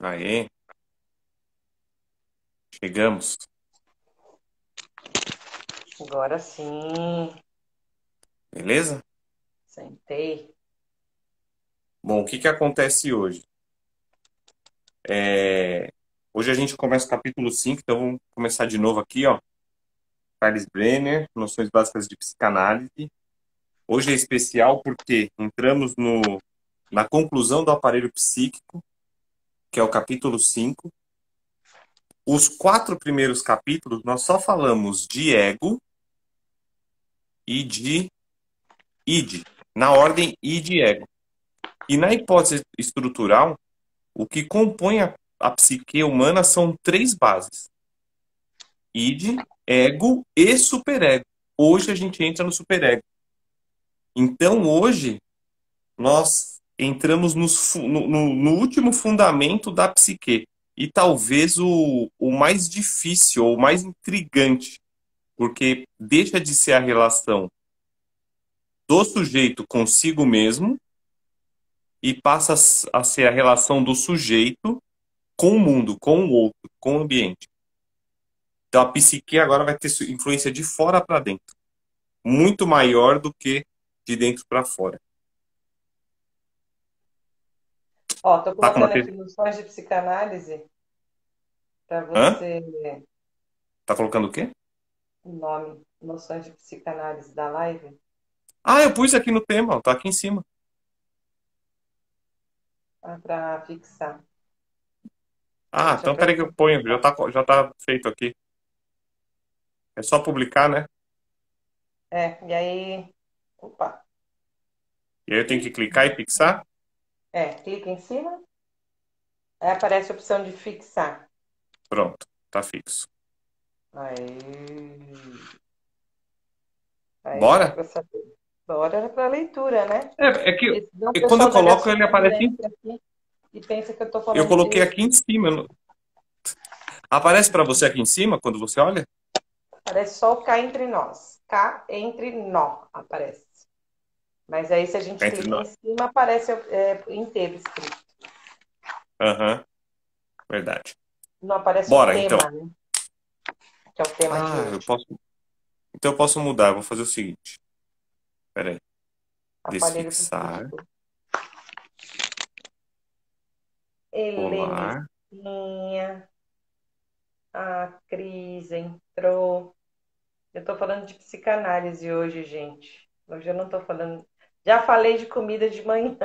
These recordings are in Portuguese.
Aê, chegamos. Agora sim, Beleza? sentei. Bom, o que que acontece hoje? Hoje a gente começa o capítulo 5, então vamos começar de novo aqui, ó. Charles Brenner, Noções Básicas de Psicanálise. Hoje é especial porque entramos na conclusão do aparelho psíquico, que é o capítulo 5. Os 4 primeiros capítulos nós só falamos de ego e de id, na ordem id e ego. E na hipótese estrutural, o que compõe a psique humana são 3 bases: id, ego e superego. Hoje a gente entra no superego. Então hoje nós entramos no último fundamento da psique. E talvez o mais difícil, ou o mais intrigante, porque deixa de ser a relação do sujeito consigo mesmo e passa a ser a relação do sujeito com o mundo, com o outro, com o ambiente. Então a psique agora vai ter influência de fora para dentro, muito maior do que de dentro para fora. Ó, tô Tá com uma colocando aqui noções de psicanálise para Hã? você, Tá colocando o quê? o nome, noções de psicanálise da live, Ah, eu pus aqui no tema, ó, tá aqui em cima. para fixar. Ah, Deixa eu então peraí que eu ponho, apresentar. já tá feito aqui. É só publicar, né? E aí, opa, E aí eu tenho que clicar e fixar. clica em cima, aí aparece a opção de fixar. Pronto, tá fixo. Aí, aí dá Bora? para saber. Bora para leitura, né? É que Porque senão o quando eu pessoal já vê a coloco ele sua aparece. silêncio aqui e pensa que eu tô Eu falando coloquei de. aqui em cima. Aparece para você aqui em cima quando você olha? Parece só o cá entre nós. Cá entre nó aparece. Mas aí, se a gente Entre clica em nós. cima, aparece inteiro escrito. Aham, verdade. Não aparece o Bora, então. tema, né? Que é o tema de Ah, eu hoje. posso. Então eu posso mudar. Eu vou fazer o seguinte. Pera aí. Aparelho Desfixar. psíquico. Colar. Heleninha. A Cris entrou. Eu tô falando de psicanálise hoje, gente. Hoje eu não tô falando. Já falei de comida de manhã.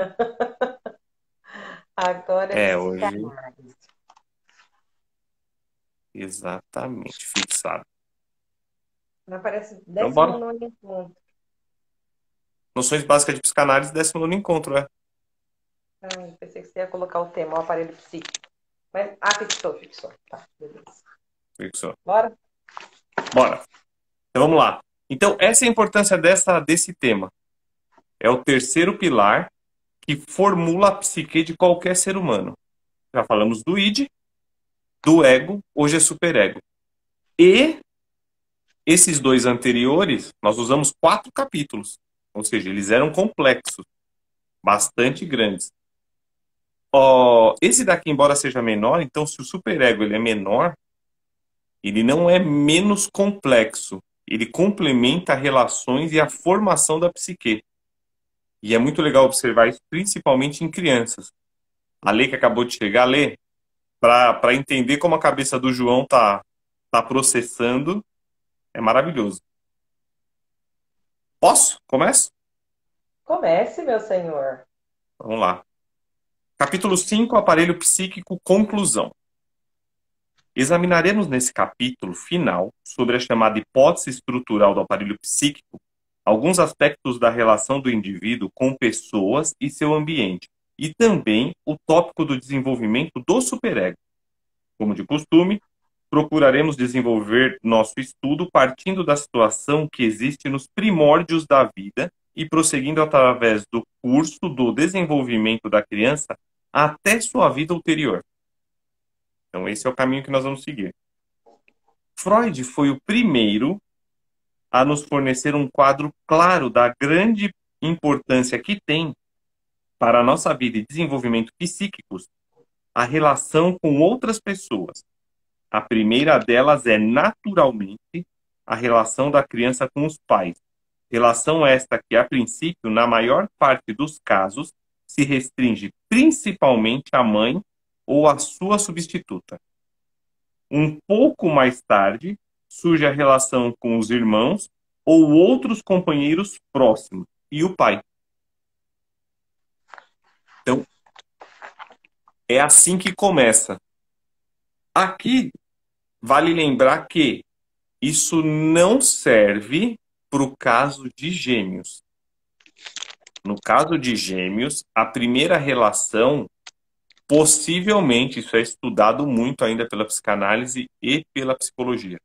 Agora é É, hoje. psicanálise. Exatamente. Fixado. Não aparece Então décimo bora. nono encontro. Noções básicas de psicanálise, 19º encontro, é. Ai, pensei que você ia colocar o tema, o aparelho psíquico. Mas, fixou, fixou. Tá, beleza. Fixou. Bora? Bora. Então vamos lá. Então, essa é a importância desse tema. É o terceiro pilar que formula a psique de qualquer ser humano. Já falamos do id, do ego, hoje é superego. E esses 2 anteriores, nós usamos 4 capítulos. Ou seja, eles eram complexos, bastante grandes. Esse daqui, embora seja menor, então se o superego ele é menor, ele não é menos complexo. Ele complementa relações e a formação da psique. E é muito legal observar isso, principalmente em crianças. A Lê que acabou de chegar, Lê, para entender como a cabeça do João tá processando, é maravilhoso. Posso? Começo? Comece, meu senhor. Vamos lá. Capítulo 5, aparelho psíquico, conclusão. Examinaremos nesse capítulo final, sobre a chamada hipótese estrutural do aparelho psíquico, alguns aspectos da relação do indivíduo com pessoas e seu ambiente, e também o tópico do desenvolvimento do superego. Como de costume, procuraremos desenvolver nosso estudo partindo da situação que existe nos primórdios da vida e prosseguindo através do curso do desenvolvimento da criança até sua vida ulterior. Então, esse é o caminho que nós vamos seguir. Freud foi o primeiro a nos fornecer um quadro claro da grande importância que tem para a nossa vida e desenvolvimento psíquicos a relação com outras pessoas. A primeira delas é, naturalmente, a relação da criança com os pais. Relação esta que, a princípio, na maior parte dos casos, se restringe principalmente à mãe ou à sua substituta. Um pouco mais tarde, surge a relação com os irmãos ou outros companheiros próximos e o pai. Então, é assim que começa. Aqui, vale lembrar que isso não serve para o caso de gêmeos. No caso de gêmeos, a primeira relação, possivelmente, isso é estudado muito ainda pela psicanálise e pela psicologia.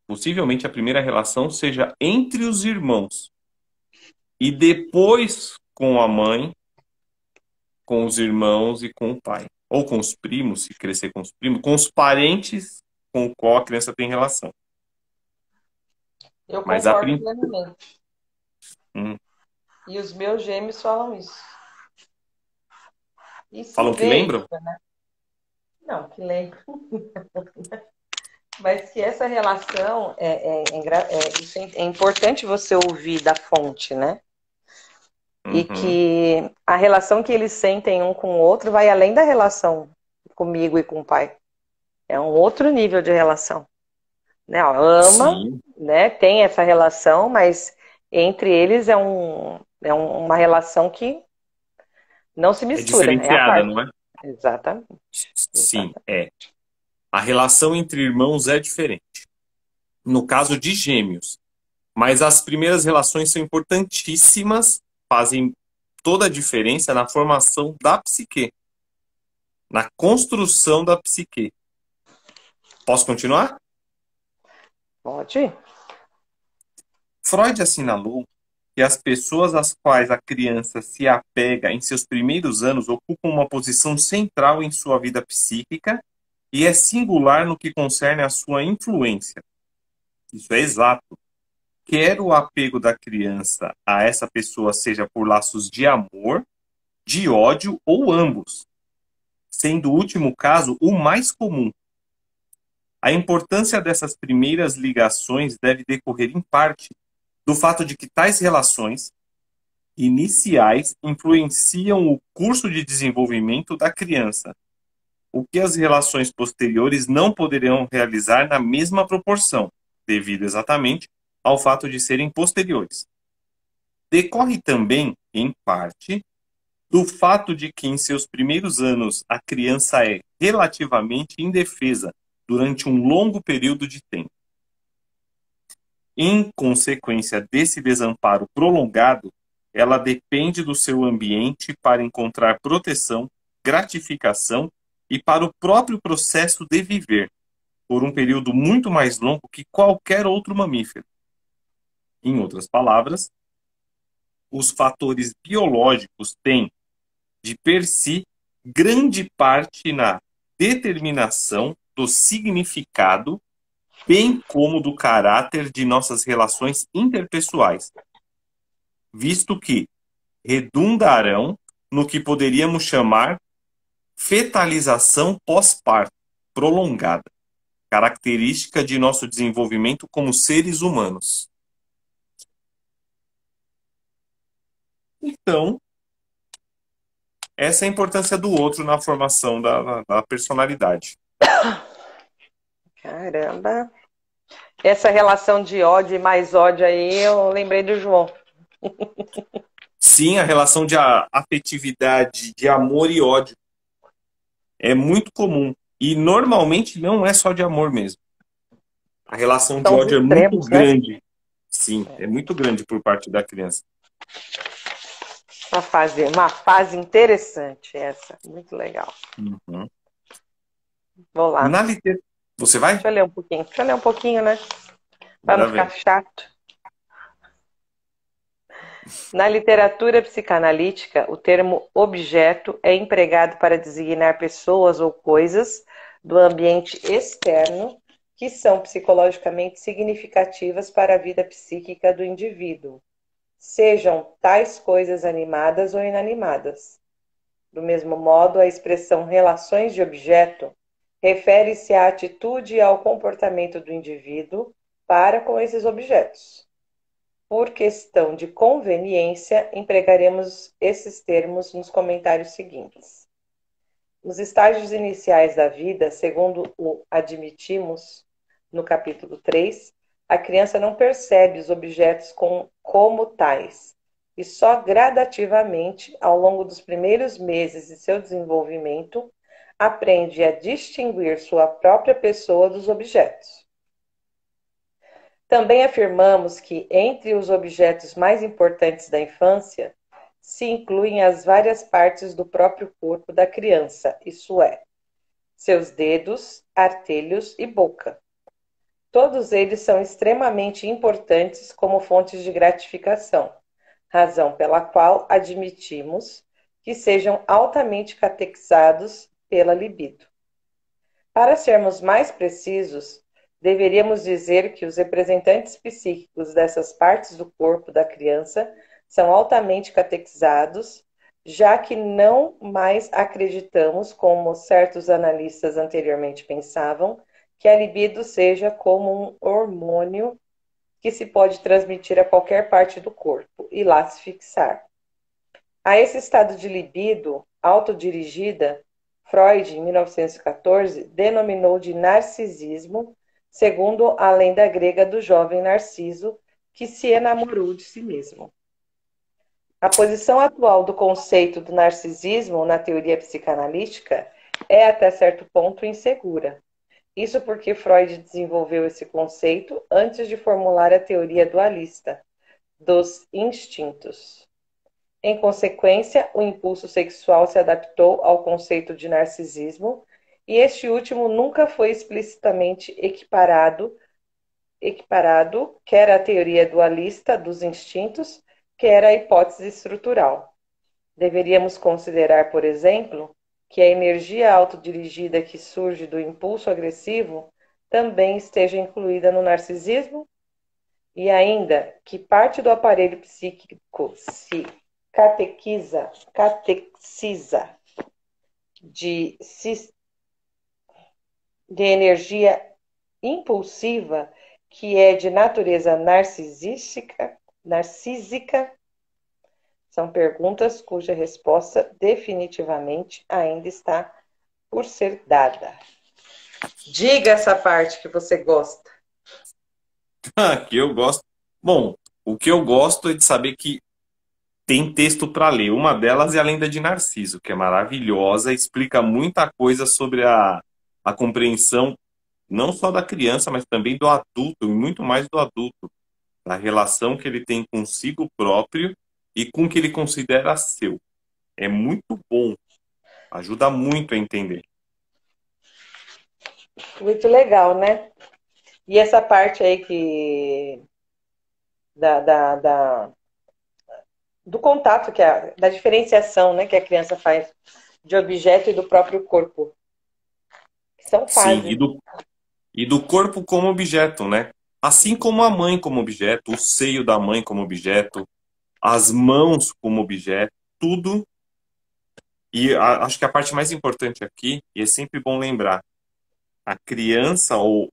Possivelmente a primeira relação seja entre os irmãos. E depois com a mãe, com os irmãos e com o pai. Ou com os primos, se crescer com os primos, com os parentes com o qual a criança tem relação. Eu Mas a concordo plenamente. Hum. E os meus gêmeos falam isso. E se Falam que vê lembram? isso, né? Não, que lembro. Mas que essa relação isso é importante você ouvir da fonte, né? E Uhum. que a relação que eles sentem um com o outro vai além da relação comigo e com o pai. É um outro nível de relação. Né? Ó, ama, Sim. né? Tem essa relação, mas entre eles uma relação que não se É mistura, é a diferenciada, parte. não é? Exatamente. Sim, é. A relação entre irmãos é diferente. No caso de gêmeos. Mas as primeiras relações são importantíssimas, fazem toda a diferença na formação da psique, na construção da psique. Posso continuar? Pode? Freud assinalou que as pessoas às quais a criança se apega em seus primeiros anos ocupam uma posição central em sua vida psíquica e é singular no que concerne à sua influência. Isso é exato. Quer o apego da criança a essa pessoa seja por laços de amor, de ódio ou ambos, sendo o último caso o mais comum. A importância dessas primeiras ligações deve decorrer em parte do fato de que tais relações iniciais influenciam o curso de desenvolvimento da criança, o que as relações posteriores não poderão realizar na mesma proporção, devido exatamente ao fato de serem posteriores. Decorre também, em parte, do fato de que em seus primeiros anos a criança é relativamente indefesa durante um longo período de tempo. Em consequência desse desamparo prolongado, ela depende do seu ambiente para encontrar proteção, gratificação e para o próprio processo de viver, por um período muito mais longo que qualquer outro mamífero. Em outras palavras, os fatores biológicos têm, de per si, grande parte na determinação do significado, bem como do caráter de nossas relações interpessoais, visto que redundarão no que poderíamos chamar fetalização pós-parto prolongada, característica de nosso desenvolvimento como seres humanos. Então, essa é a importância do outro na formação da personalidade. Caramba. Essa relação de ódio e mais ódio aí, eu lembrei do João. Sim, a relação de afetividade, de amor e ódio é muito comum. E normalmente não é só de amor mesmo. A relação de São os ódio é muito extremos, né? grande. Sim, é muito grande por parte da criança. Uma fase interessante essa. Muito legal. Uhum. Vou lá. Você vai? Deixa eu ler um pouquinho. Para não ficar chato. Na literatura psicanalítica, o termo objeto é empregado para designar pessoas ou coisas do ambiente externo que são psicologicamente significativas para a vida psíquica do indivíduo, sejam tais coisas animadas ou inanimadas. Do mesmo modo, a expressão relações de objeto refere-se à atitude e ao comportamento do indivíduo para com esses objetos. Por questão de conveniência, empregaremos esses termos nos comentários seguintes. Nos estágios iniciais da vida, segundo o admitimos no capítulo 3, a criança não percebe os objetos como tais, e só gradativamente, ao longo dos primeiros meses de seu desenvolvimento, aprende a distinguir sua própria pessoa dos objetos. Também afirmamos que, entre os objetos mais importantes da infância, se incluem as várias partes do próprio corpo da criança, isso é, seus dedos, artelhos e boca. Todos eles são extremamente importantes como fontes de gratificação, razão pela qual admitimos que sejam altamente catequizados pela libido. Para sermos mais precisos, deveríamos dizer que os representantes psíquicos dessas partes do corpo da criança são altamente catequizados, já que não mais acreditamos, como certos analistas anteriormente pensavam, que a libido seja como um hormônio que se pode transmitir a qualquer parte do corpo e lá se fixar. A esse estado de libido autodirigida, Freud, em 1914, denominou de narcisismo, segundo a lenda grega do jovem Narciso, que se enamorou de si mesmo. A posição atual do conceito do narcisismo na teoria psicanalítica é, até certo ponto, insegura. Isso porque Freud desenvolveu esse conceito antes de formular a teoria dualista dos instintos. Em consequência, o impulso sexual se adaptou ao conceito de narcisismo, e este último nunca foi explicitamente equiparado, quer à teoria dualista dos instintos, quer à hipótese estrutural. Deveríamos considerar, por exemplo, que a energia autodirigida que surge do impulso agressivo também esteja incluída no narcisismo, e ainda que parte do aparelho psíquico se catequiza de energia impulsiva, que é de natureza narcísica, são perguntas cuja resposta definitivamente ainda está por ser dada. Diga essa parte que você gosta. Que eu gosto. Bom, o que eu gosto é de saber que tem texto para ler. Uma delas é a Lenda de Narciso, que é maravilhosa, explica muita coisa sobre a compreensão não só da criança, mas também do adulto, e muito mais do adulto, da relação que ele tem consigo próprio e com o que ele considera seu. É muito bom, ajuda muito a entender. Muito legal, né? E essa parte aí que do contato, da diferenciação, né, que a criança faz de objeto e do próprio corpo. São fases. Sim, e do corpo como objeto, né? Assim como a mãe como objeto, o seio da mãe como objeto, as mãos como objeto, tudo. E acho que a parte mais importante aqui, e é sempre bom lembrar, a criança ou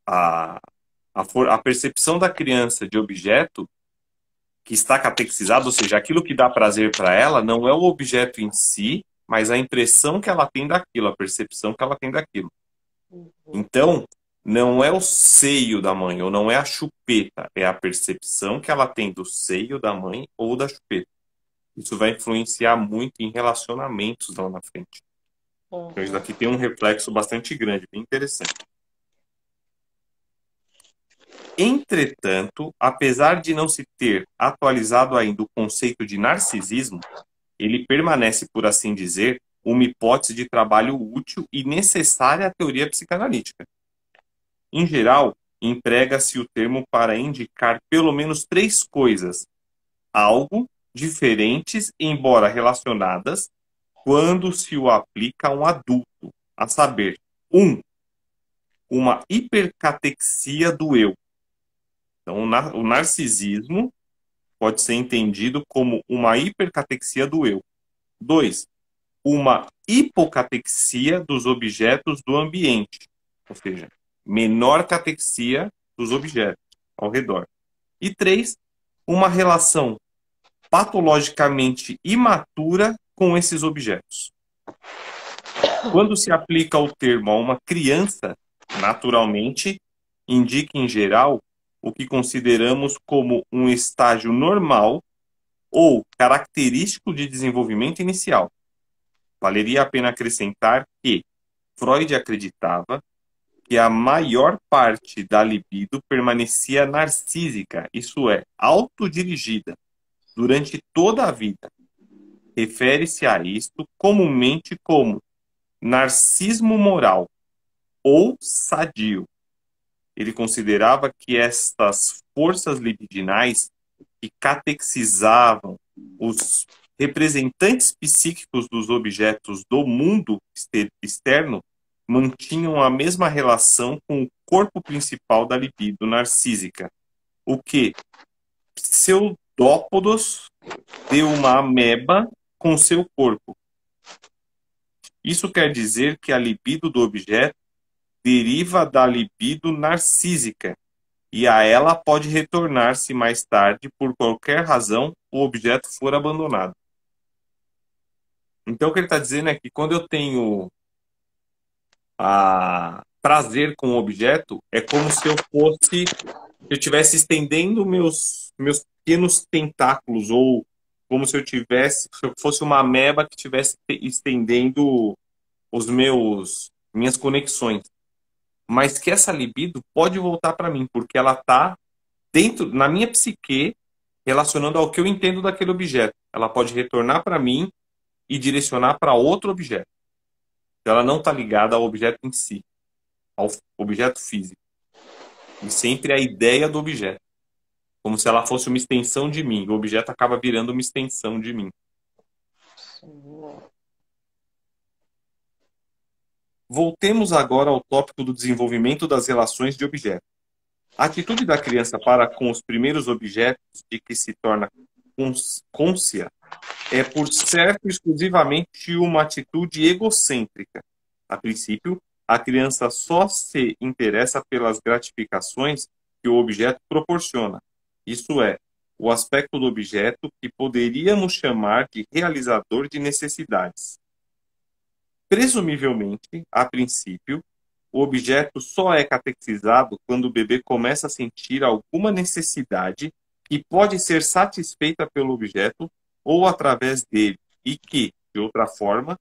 a percepção da criança de objeto que está catequizado, ou seja, aquilo que dá prazer para ela, não é o objeto em si, mas a impressão que ela tem daquilo, a percepção que ela tem daquilo. Então, não é o seio da mãe, ou não é a chupeta, é a percepção que ela tem do seio da mãe ou da chupeta. Isso vai influenciar muito em relacionamentos lá na frente. Então, isso daqui tem um reflexo bastante grande, bem interessante. Entretanto, apesar de não se ter atualizado ainda o conceito de narcisismo, ele permanece, por assim dizer, uma hipótese de trabalho útil e necessária à teoria psicanalítica. Em geral, emprega-se o termo para indicar pelo menos 3 coisas algo diferentes, embora relacionadas, quando se o aplica a um adulto, a saber, uma hipercatexia do eu. Então, o narcisismo pode ser entendido como uma hipercatexia do eu. 2, uma hipocatexia dos objetos do ambiente, ou seja, menor catexia dos objetos ao redor. E 3, uma relação patologicamente imatura com esses objetos. Quando se aplica o termo a uma criança, naturalmente, indica em geral o que consideramos como um estágio normal ou característico de desenvolvimento inicial. Valeria a pena acrescentar que Freud acreditava que a maior parte da libido permanecia narcísica, isso é, autodirigida, durante toda a vida. Refere-se a isto comumente como narcismo moral ou sadio. Ele considerava que estas forças libidinais que catequizavam os representantes psíquicos dos objetos do mundo externo mantinham a mesma relação com o corpo principal da libido narcísica, o que Pseudópodos deu uma ameba com seu corpo. Isso quer dizer que a libido do objeto deriva da libido narcísica, e a ela pode retornar se mais tarde, por qualquer razão, o objeto for abandonado. Então, o que ele está dizendo é que quando eu tenho prazer com o objeto, é como se eu estivesse estendendo meus pequenos tentáculos, ou como se se eu fosse uma ameba que estivesse estendendo minhas conexões. Mas que essa libido pode voltar para mim, porque ela está dentro, na minha psique, relacionando ao que eu entendo daquele objeto. Ela pode retornar para mim e direcionar para outro objeto. Ela não está ligada ao objeto em si, ao objeto físico. E sempre a ideia do objeto. Como se ela fosse uma extensão de mim. O objeto acaba virando uma extensão de mim. Voltemos agora ao tópico do desenvolvimento das relações de objetos. A atitude da criança para com os primeiros objetos de que se torna côncia é, por certo, exclusivamente uma atitude egocêntrica. A princípio, a criança só se interessa pelas gratificações que o objeto proporciona. Isso é, o aspecto do objeto que poderíamos chamar de realizador de necessidades. Presumivelmente, a princípio, o objeto só é catequizado quando o bebê começa a sentir alguma necessidade que pode ser satisfeita pelo objeto ou através dele e que, de outra forma,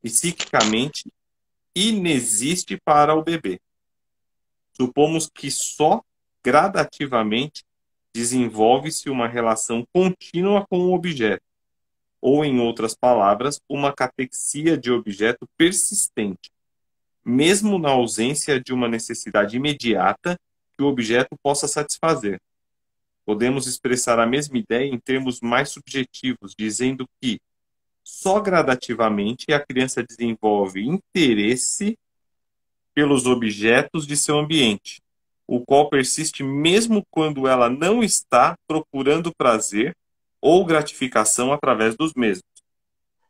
psiquicamente, inexiste para o bebê. Supomos que só gradativamente desenvolve-se uma relação contínua com o objeto, ou, em outras palavras, uma catexia de objeto persistente, mesmo na ausência de uma necessidade imediata que o objeto possa satisfazer. Podemos expressar a mesma ideia em termos mais subjetivos, dizendo que só gradativamente a criança desenvolve interesse pelos objetos de seu ambiente, o qual persiste mesmo quando ela não está procurando prazer ou gratificação através dos mesmos.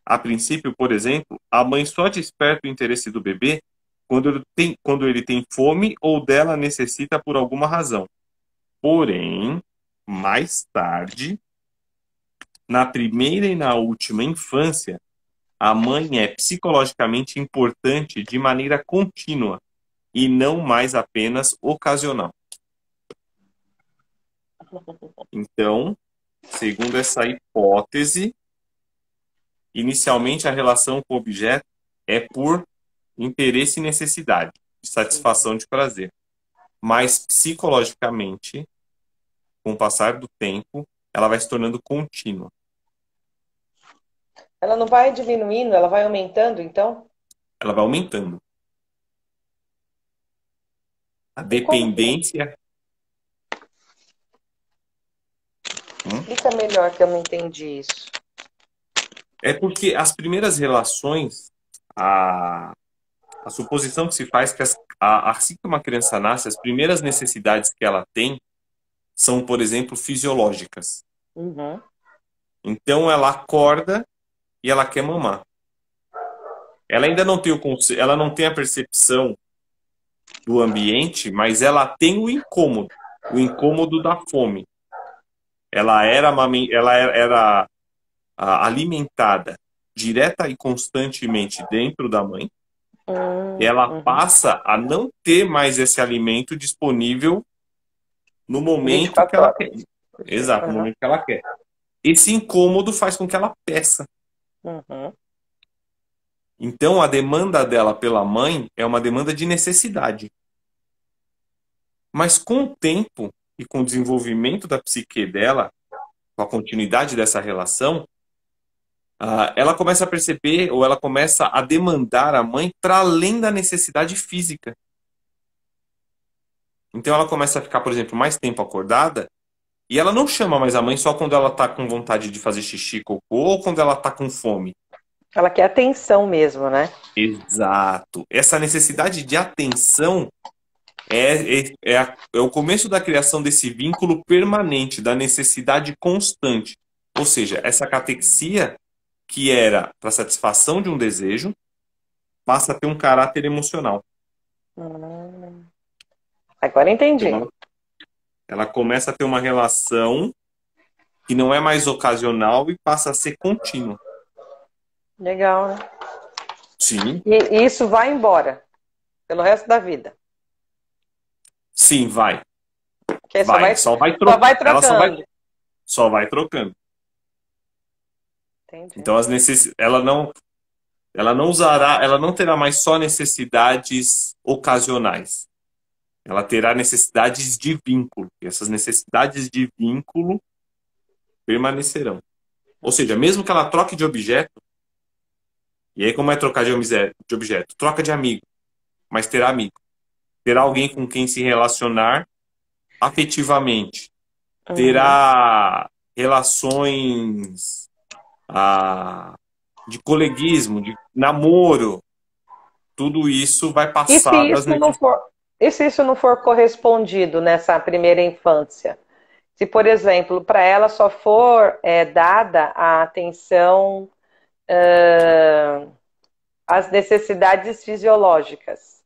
A princípio, por exemplo, a mãe só desperta o interesse do bebê quando ele tem fome ou dela necessita por alguma razão. Porém, mais tarde, na primeira e na última infância, a mãe é psicologicamente importante de maneira contínua e não mais apenas ocasional. Então, segundo essa hipótese, inicialmente a relação com o objeto é por interesse e necessidade, de satisfação de prazer. Mas psicologicamente, com o passar do tempo, ela vai se tornando contínua. Ela não vai diminuindo, ela vai aumentando, então? Ela vai aumentando. A E como que é? dependência. Uhum. Explica melhor que eu não entendi isso. É porque as primeiras relações, a suposição que se faz é que assim que uma criança nasce, as primeiras necessidades que ela tem são, por exemplo, fisiológicas. Uhum. Então ela acorda e ela quer mamar. Ela ainda não tem ela não tem a percepção do ambiente, mas ela tem o incômodo da fome. Ela era alimentada direta e constantemente dentro da mãe, e ela Uhum. passa a não ter mais esse alimento disponível no momento que 24 ela horas quer. por dia. Exato, no Uhum. momento que ela quer. Esse incômodo faz com que ela peça. Uhum. Então, a demanda dela pela mãe é uma demanda de necessidade. Mas com o tempo e com o desenvolvimento da psique dela, com a continuidade dessa relação, ela começa a perceber ou ela começa a demandar a mãe para além da necessidade física. Então ela começa a ficar, por exemplo, mais tempo acordada e ela não chama mais a mãe só quando ela está com vontade de fazer xixi, cocô ou quando ela está com fome. Ela quer atenção mesmo, né? Exato. Essa necessidade de atenção é o começo da criação desse vínculo permanente, da necessidade constante. Ou seja, essa catexia, que era para satisfação de um desejo, passa a ter um caráter emocional. Hum. Agora Então, entendi. ela começa a ter uma relação que não é mais ocasional e passa a ser contínua. Legal, né? Sim, E isso vai embora pelo resto da vida. sim, vai. Que Vai. Só vai só vai ela trocando. só vai trocando. Entendi. Então ela não terá mais só necessidades ocasionais. Ela terá necessidades de vínculo. E essas necessidades de vínculo permanecerão. Ou seja, mesmo que ela troque de objeto, e aí como é trocar de objeto? Troca de amigo, mas terá amigo. Terá alguém com quem se relacionar afetivamente. Uhum. Terá relações de coleguismo, de namoro. Tudo isso vai E se passar das isso não necessidades. for, e se isso não for correspondido nessa primeira infância? Se, por exemplo, para ela só for dada a atenção às necessidades fisiológicas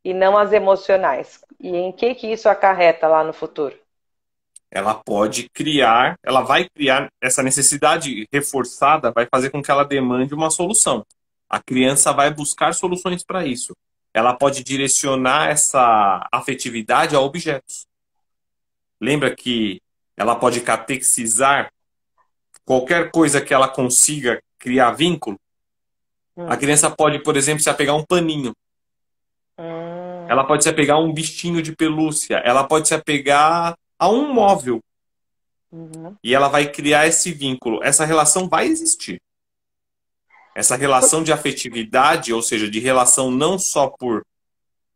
e não às emocionais, e em que isso acarreta lá no futuro? Ela vai criar essa necessidade reforçada, vai fazer com que ela demande uma solução. A criança vai buscar soluções para isso. Ela pode direcionar essa afetividade a objetos. Lembra que ela pode catexizar qualquer coisa que ela consiga criar vínculo? A Hum. criança pode, por exemplo, se apegar a um paninho. Hum. Ela pode se apegar a um bichinho de pelúcia. Ela pode se apegar a um móvel. Uhum. E ela vai criar esse vínculo. Essa relação vai existir. Essa relação de afetividade, ou seja, de relação não só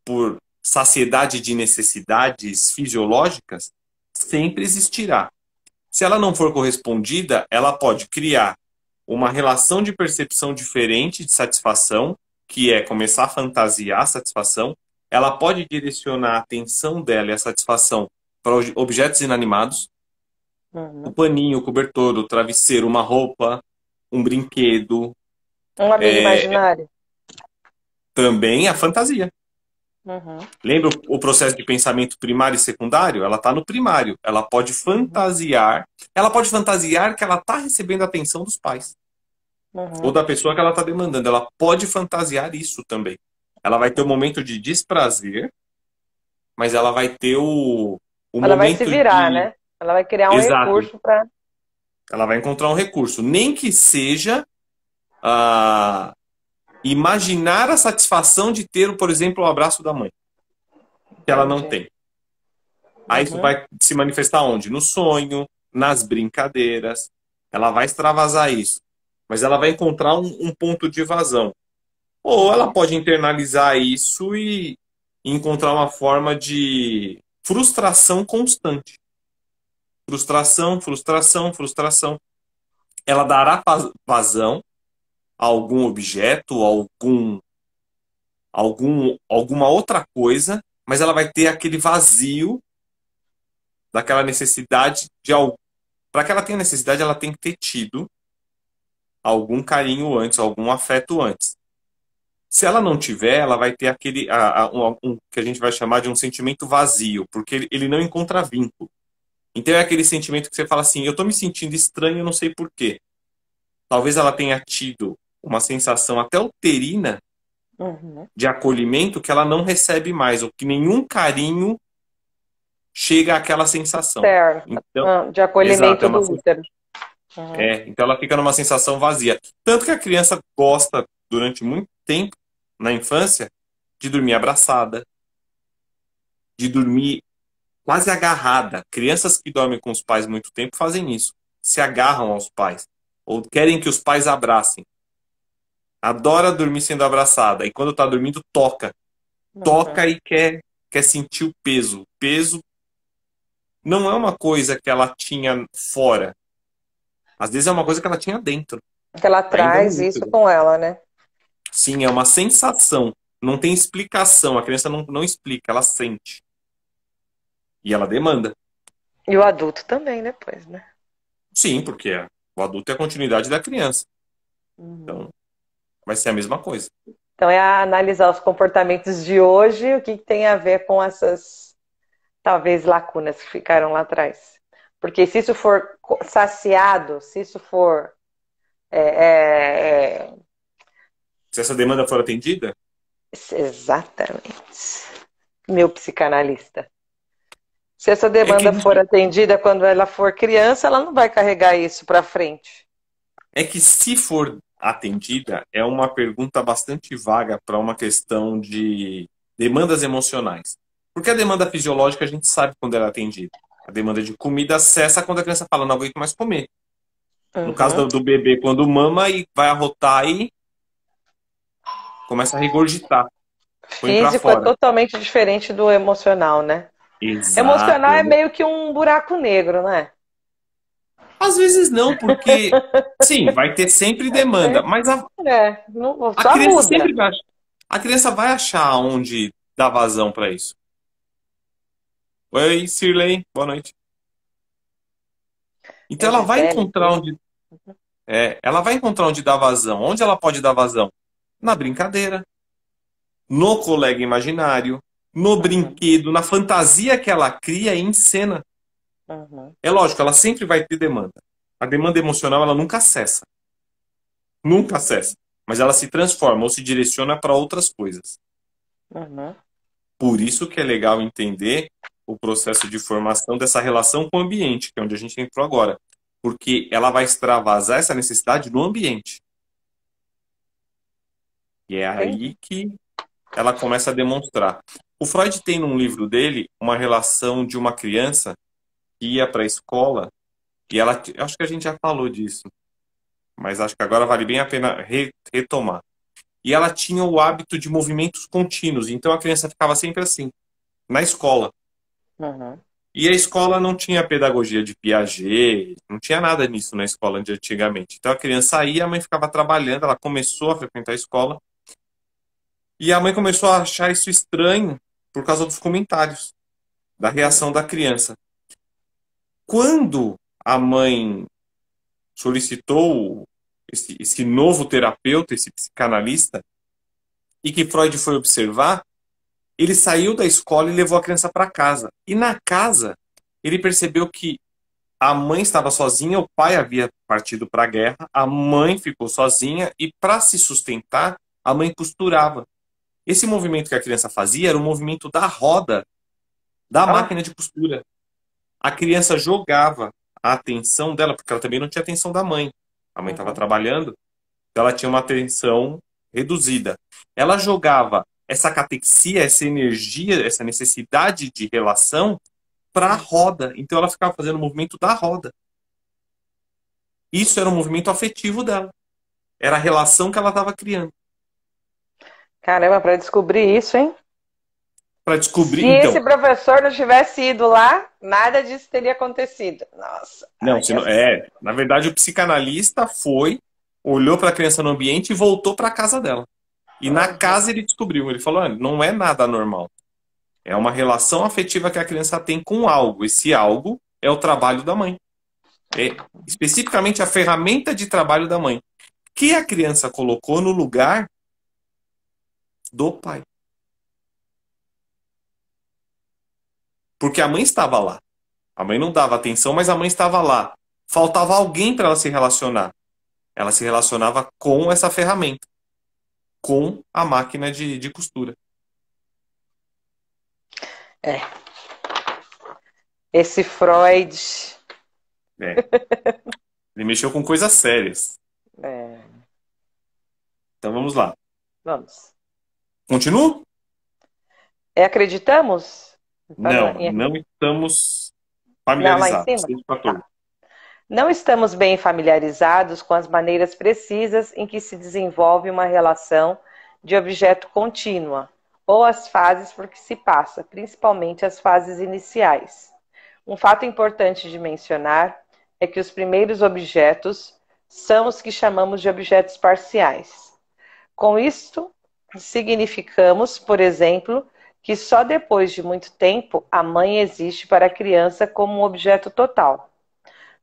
por saciedade de necessidades fisiológicas, sempre existirá. Se ela não for correspondida, ela pode criar uma relação de percepção diferente de satisfação, que é começar a fantasiar a satisfação. Ela pode direcionar a atenção dela e a satisfação para objetos inanimados, o Uhum. paninho, o cobertor, o travesseiro, uma roupa, um brinquedo, Um amigo é, imaginário? também a fantasia. Uhum. Lembra o processo de pensamento primário e secundário? Ela está no primário. Uhum. Ela pode fantasiar que ela está recebendo a atenção dos pais ou Uhum. da pessoa que ela está demandando. Ela pode fantasiar isso também. Ela vai ter um momento de desprazer, mas ela vai ter o Ela vai se momento virar, de. né? Ela vai criar um Exato. recurso para. Ela vai encontrar um recurso. Nem que seja ah, imaginar a satisfação de ter, por exemplo, o abraço da mãe, que ela não Entendi. tem. Aí isso Uhum. vai se manifestar onde? No sonho, nas brincadeiras. Ela vai extravasar isso. Mas ela vai encontrar um ponto de vazão. Ou ela Uhum. pode internalizar isso e encontrar uma forma de frustração constante. Frustração, frustração, frustração. Ela dará vazão a algum objeto, alguma outra coisa, mas ela vai ter aquele vazio daquela necessidade de algo. Para que ela tenha necessidade, ela tem que ter tido algum carinho antes, algum afeto antes. Se ela não tiver, ela vai ter aquele que a gente vai chamar de um sentimento vazio, porque ele não encontra vínculo. Então é aquele sentimento que você fala assim, eu estou me sentindo estranho, eu não sei por quê. Talvez ela tenha tido uma sensação até uterina Uhum. de acolhimento que ela não recebe mais, ou que nenhum carinho chega àquela sensação. Certo. Então, De exato, acolhimento do útero. Uhum. então ela fica numa sensação vazia. Tanto que a criança gosta, durante muito tempo, na infância, de dormir abraçada, de dormir quase agarrada. Crianças que dormem com os pais muito tempo fazem isso. Se agarram aos pais. Ou querem que os pais abracem. Adora dormir sendo abraçada. E quando está dormindo, toca. Uhum. Toca e quer sentir o peso. O peso não é uma coisa que ela tinha fora. Às vezes é uma coisa que ela tinha dentro. Que ela Ainda no traz isso útero. com ela, né? Sim, é uma sensação. Não tem explicação. A criança não explica, ela sente. E ela demanda. E o adulto também, depois, né? Sim, porque o adulto é a continuidade da criança. Uhum. Então, vai ser a mesma coisa. Então é analisar os comportamentos de hoje, o que tem a ver com essas, talvez, lacunas que ficaram lá atrás. Porque se isso for saciado, se isso for é, é, é, Se essa demanda for atendida, exatamente, meu psicanalista. Se essa é que, demanda for atendida quando ela for criança, ela não vai carregar isso para frente. é que se for atendida, é uma pergunta bastante vaga para uma questão de demandas emocionais. Porque a demanda fisiológica a gente sabe quando ela é atendida. A demanda de comida cessa quando a criança fala, não aguento mais comer. No caso Uhum. do bebê, quando mama e vai arrotar e começa a regurgitar, põe para Físico é fora. totalmente diferente do emocional, né? Exato. Emocional é meio que um buraco negro, né? Às vezes não, porque sim, vai ter sempre demanda, mas a Só criança muda. sempre vai, a criança vai achar onde dar vazão para isso. Oi, Sirley, boa noite. Então É ela vai Gisele encontrar aqui. onde dar vazão. Onde ela pode dar vazão? Na brincadeira, no colega imaginário, no Uhum, brinquedo, na fantasia que ela cria e encena. uhum, É lógico, ela sempre vai ter demanda. A demanda emocional ela nunca cessa, nunca cessa, mas ela se transforma ou se direciona para outras coisas. uhum. Por isso que é legal entender o processo de formação dessa relação com o ambiente, que é onde a gente entrou agora. Porque ela vai extravasar essa necessidade no ambiente. E é aí Entendi. que ela começa a demonstrar. O Freud tem num livro dele uma relação de uma criança que ia para a escola e ela, acho que a gente já falou disso, mas acho que agora vale bem a pena retomar. E ela tinha o hábito de movimentos contínuos, então a criança ficava sempre assim, na escola. Uhum. E a escola não tinha pedagogia de Piaget, não tinha nada nisso na escola de antigamente. Então a criança ia, a mãe ficava trabalhando, ela começou a frequentar a escola, e a mãe começou a achar isso estranho por causa dos comentários, da Uhum. reação da criança. Quando a mãe solicitou esse novo terapeuta, esse psicanalista, e que Freud foi observar, ele saiu da escola e levou a criança para casa. E na casa, ele percebeu que a mãe estava sozinha, o pai havia partido para a guerra, a mãe ficou sozinha e, para se sustentar, a mãe costurava. Esse movimento que a criança fazia era o movimento da roda da Ah, máquina de costura. A criança jogava a atenção dela, porque ela também não tinha atenção da mãe. A mãe estava uhum. trabalhando, então ela tinha uma atenção reduzida. Ela jogava essa catexia, essa energia, essa necessidade de relação para a roda. Então ela ficava fazendo o movimento da roda. Isso era um movimento afetivo dela. Era a relação que ela estava criando. Caramba, para descobrir isso, hein? para Se descobrir. esse Então, professor não tivesse ido lá, nada disso teria acontecido. Nossa, não, ai, se não, na verdade, o psicanalista foi, olhou para a criança no ambiente e voltou para a casa dela. E na Uhum. casa ele descobriu, ele falou, "Olha, não é nada normal. É uma relação afetiva que a criança tem com algo. Esse algo é o trabalho da mãe. É especificamente a ferramenta de trabalho da mãe, que a criança colocou no lugar do pai. Porque a mãe estava lá. A mãe não dava atenção, mas a mãe estava lá. Faltava alguém para ela se relacionar. Ela se relacionava com essa ferramenta, com a máquina de costura. É, esse Freud. É. Ele mexeu com coisas sérias. É, Então vamos lá. vamos. Continuo? Acreditamos? Não, não estamos Não, lá em familiarizados. cima? Seja 14. Tá. Não estamos bem familiarizados com as maneiras precisas em que se desenvolve uma relação de objeto contínua, ou as fases por que se passa, principalmente as fases iniciais. Um fato importante de mencionar é que os primeiros objetos são os que chamamos de objetos parciais. Com isto, significamos, por exemplo, que só depois de muito tempo a mãe existe para a criança como um objeto total.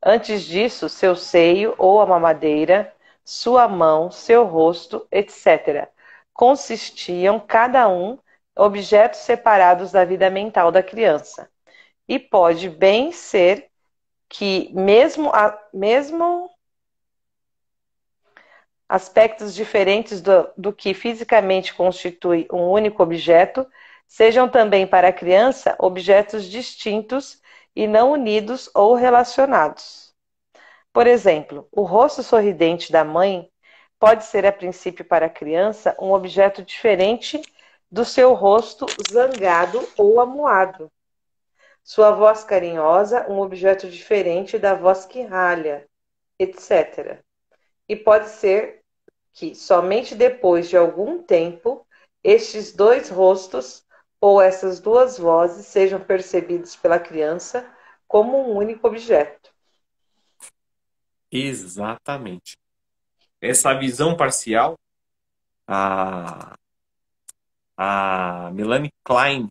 Antes disso, seu seio ou a mamadeira, sua mão, seu rosto, etc., consistiam, cada um, objetos separados da vida mental da criança. E pode bem ser que, mesmo aspectos diferentes do que fisicamente constitui um único objeto, sejam também para a criança objetos distintos e não unidos ou relacionados. Por exemplo, o rosto sorridente da mãe pode ser, a princípio, para a criança, um objeto diferente do seu rosto zangado ou amuado. Sua voz carinhosa, um objeto diferente da voz que ralha, etc. E pode ser que, somente depois de algum tempo, estes dois rostos ou essas duas vozes sejam percebidos pela criança como um único objeto. Exatamente. Essa visão parcial, a, a Melanie Klein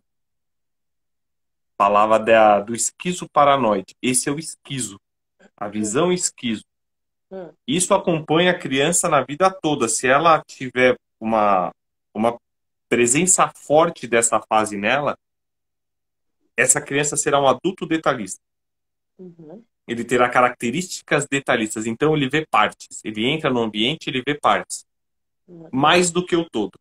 falava do esquizo paranoide. Esse é o esquizo, a visão esquizo. Hum, Isso acompanha a criança na vida toda. Se ela tiver uma presença forte dessa fase nela, essa criança será um adulto detalhista. uhum, Ele terá características detalhistas. Então ele vê partes. Ele entra no ambiente, ele vê partes. uhum, Mais do que o todo.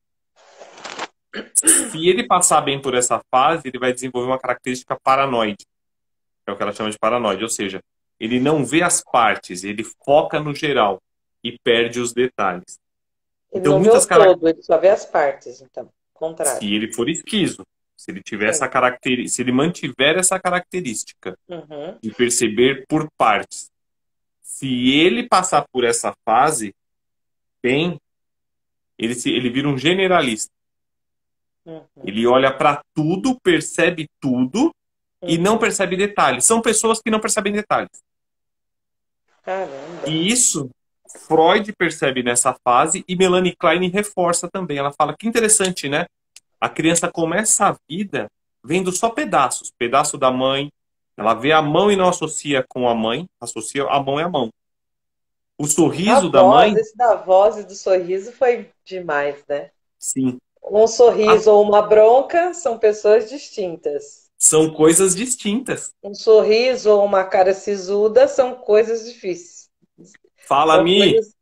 Se ele passar bem por essa fase, ele vai desenvolver uma característica paranoide. É o que ela chama de paranoide. Ou seja, ele não vê as partes, ele foca no geral e perde os detalhes. ele Então, não vê o muitas todo, ele só vê as partes, então. Contrário. se ele for esquizo, se ele tiver Sim. essa característica, se ele mantiver essa característica Uhum, de perceber por partes, se ele passar por essa fase bem, ele vira um generalista. uhum, Ele olha para tudo, percebe tudo e não uhum. percebe detalhes. São pessoas que não percebem detalhes. Caramba. E isso Freud percebe nessa fase e Melanie Klein reforça também. Ela fala que interessante, né? A criança começa a vida vendo só pedaços. Pedaço da mãe. Ela vê a mão e não associa com a mãe. Associa a mão é a mão. O A sorriso da voz, mãe, esse da voz e do sorriso foi demais, né? sim. Um A- sorriso ou uma bronca são pessoas distintas. São coisas distintas. Um sorriso ou uma cara sisuda são coisas difíceis. Fala, São Mi. coisas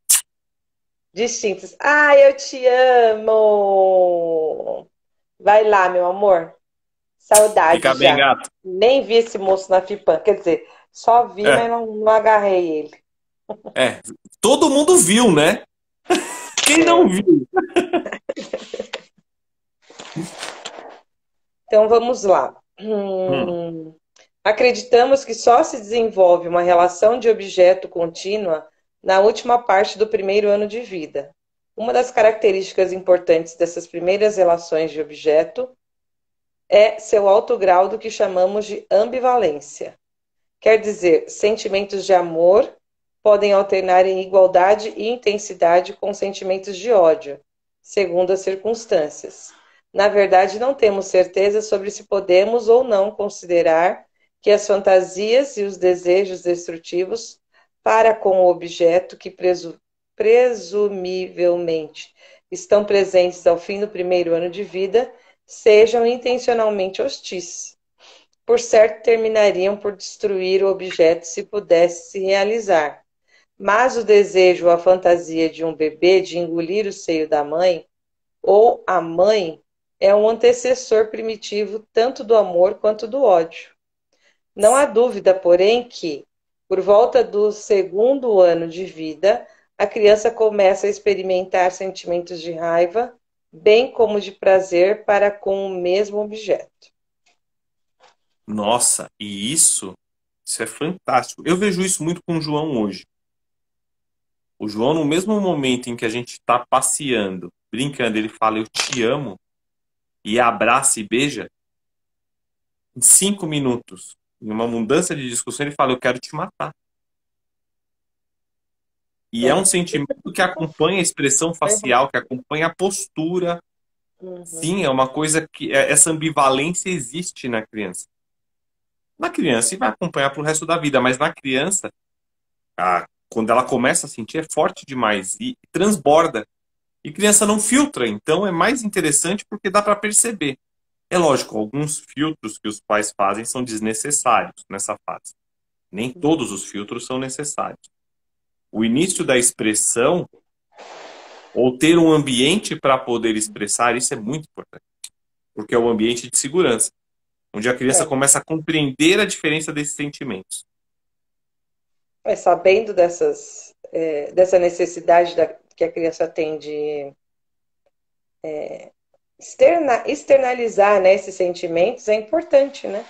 distintas. Ai, eu te amo! Vai lá, meu amor. Fica Saudade bem, já. gato. Nem vi esse moço na FIPAM. Quer dizer, só vi, mas É, não agarrei ele. é. Todo mundo viu, né? Quem não É. viu? Então vamos lá. Hum, Acreditamos que só se desenvolve uma relação de objeto contínua na última parte do primeiro ano de vida. Uma das características importantes dessas primeiras relações de objeto é seu alto grau do que chamamos de ambivalência. Quer dizer, sentimentos de amor podem alternar em igualdade e intensidade com sentimentos de ódio, segundo as circunstâncias. Na verdade, não temos certeza sobre se podemos ou não considerar que as fantasias e os desejos destrutivos para com o objeto que presumivelmente estão presentes ao fim do primeiro ano de vida sejam intencionalmente hostis. Por certo, terminariam por destruir o objeto se pudesse se realizar. Mas o desejo ou a fantasia de um bebê de engolir o seio da mãe ou a mãe é um antecessor primitivo tanto do amor quanto do ódio. Não há dúvida, porém, que, por volta do segundo ano de vida, a criança começa a experimentar sentimentos de raiva, bem como de prazer para com o mesmo objeto. Nossa, e isso é fantástico. Eu vejo isso muito com o João hoje. O João, no mesmo momento em que a gente está passeando, brincando, ele fala eu te amo, e abraça e beija, em 5 minutos, em uma mudança de discussão, ele fala eu quero te matar. E é um sentimento que acompanha a expressão facial, que acompanha a postura. Uhum. Sim, é uma coisa que essa ambivalência existe na criança. Na criança e vai acompanhar para o resto da vida, mas na criança, quando ela começa a sentir, é forte demais e transborda. E criança não filtra, então é mais interessante porque dá para perceber. É lógico, alguns filtros que os pais fazem são desnecessários nessa fase. Nem todos os filtros são necessários. O início da expressão, ou ter um ambiente para poder expressar, isso é muito importante. Porque é o ambiente de segurança, onde a criança começa a compreender a diferença desses sentimentos. Sabendo dessa necessidade que a criança tem de externalizar, né, esses sentimentos, é importante, né?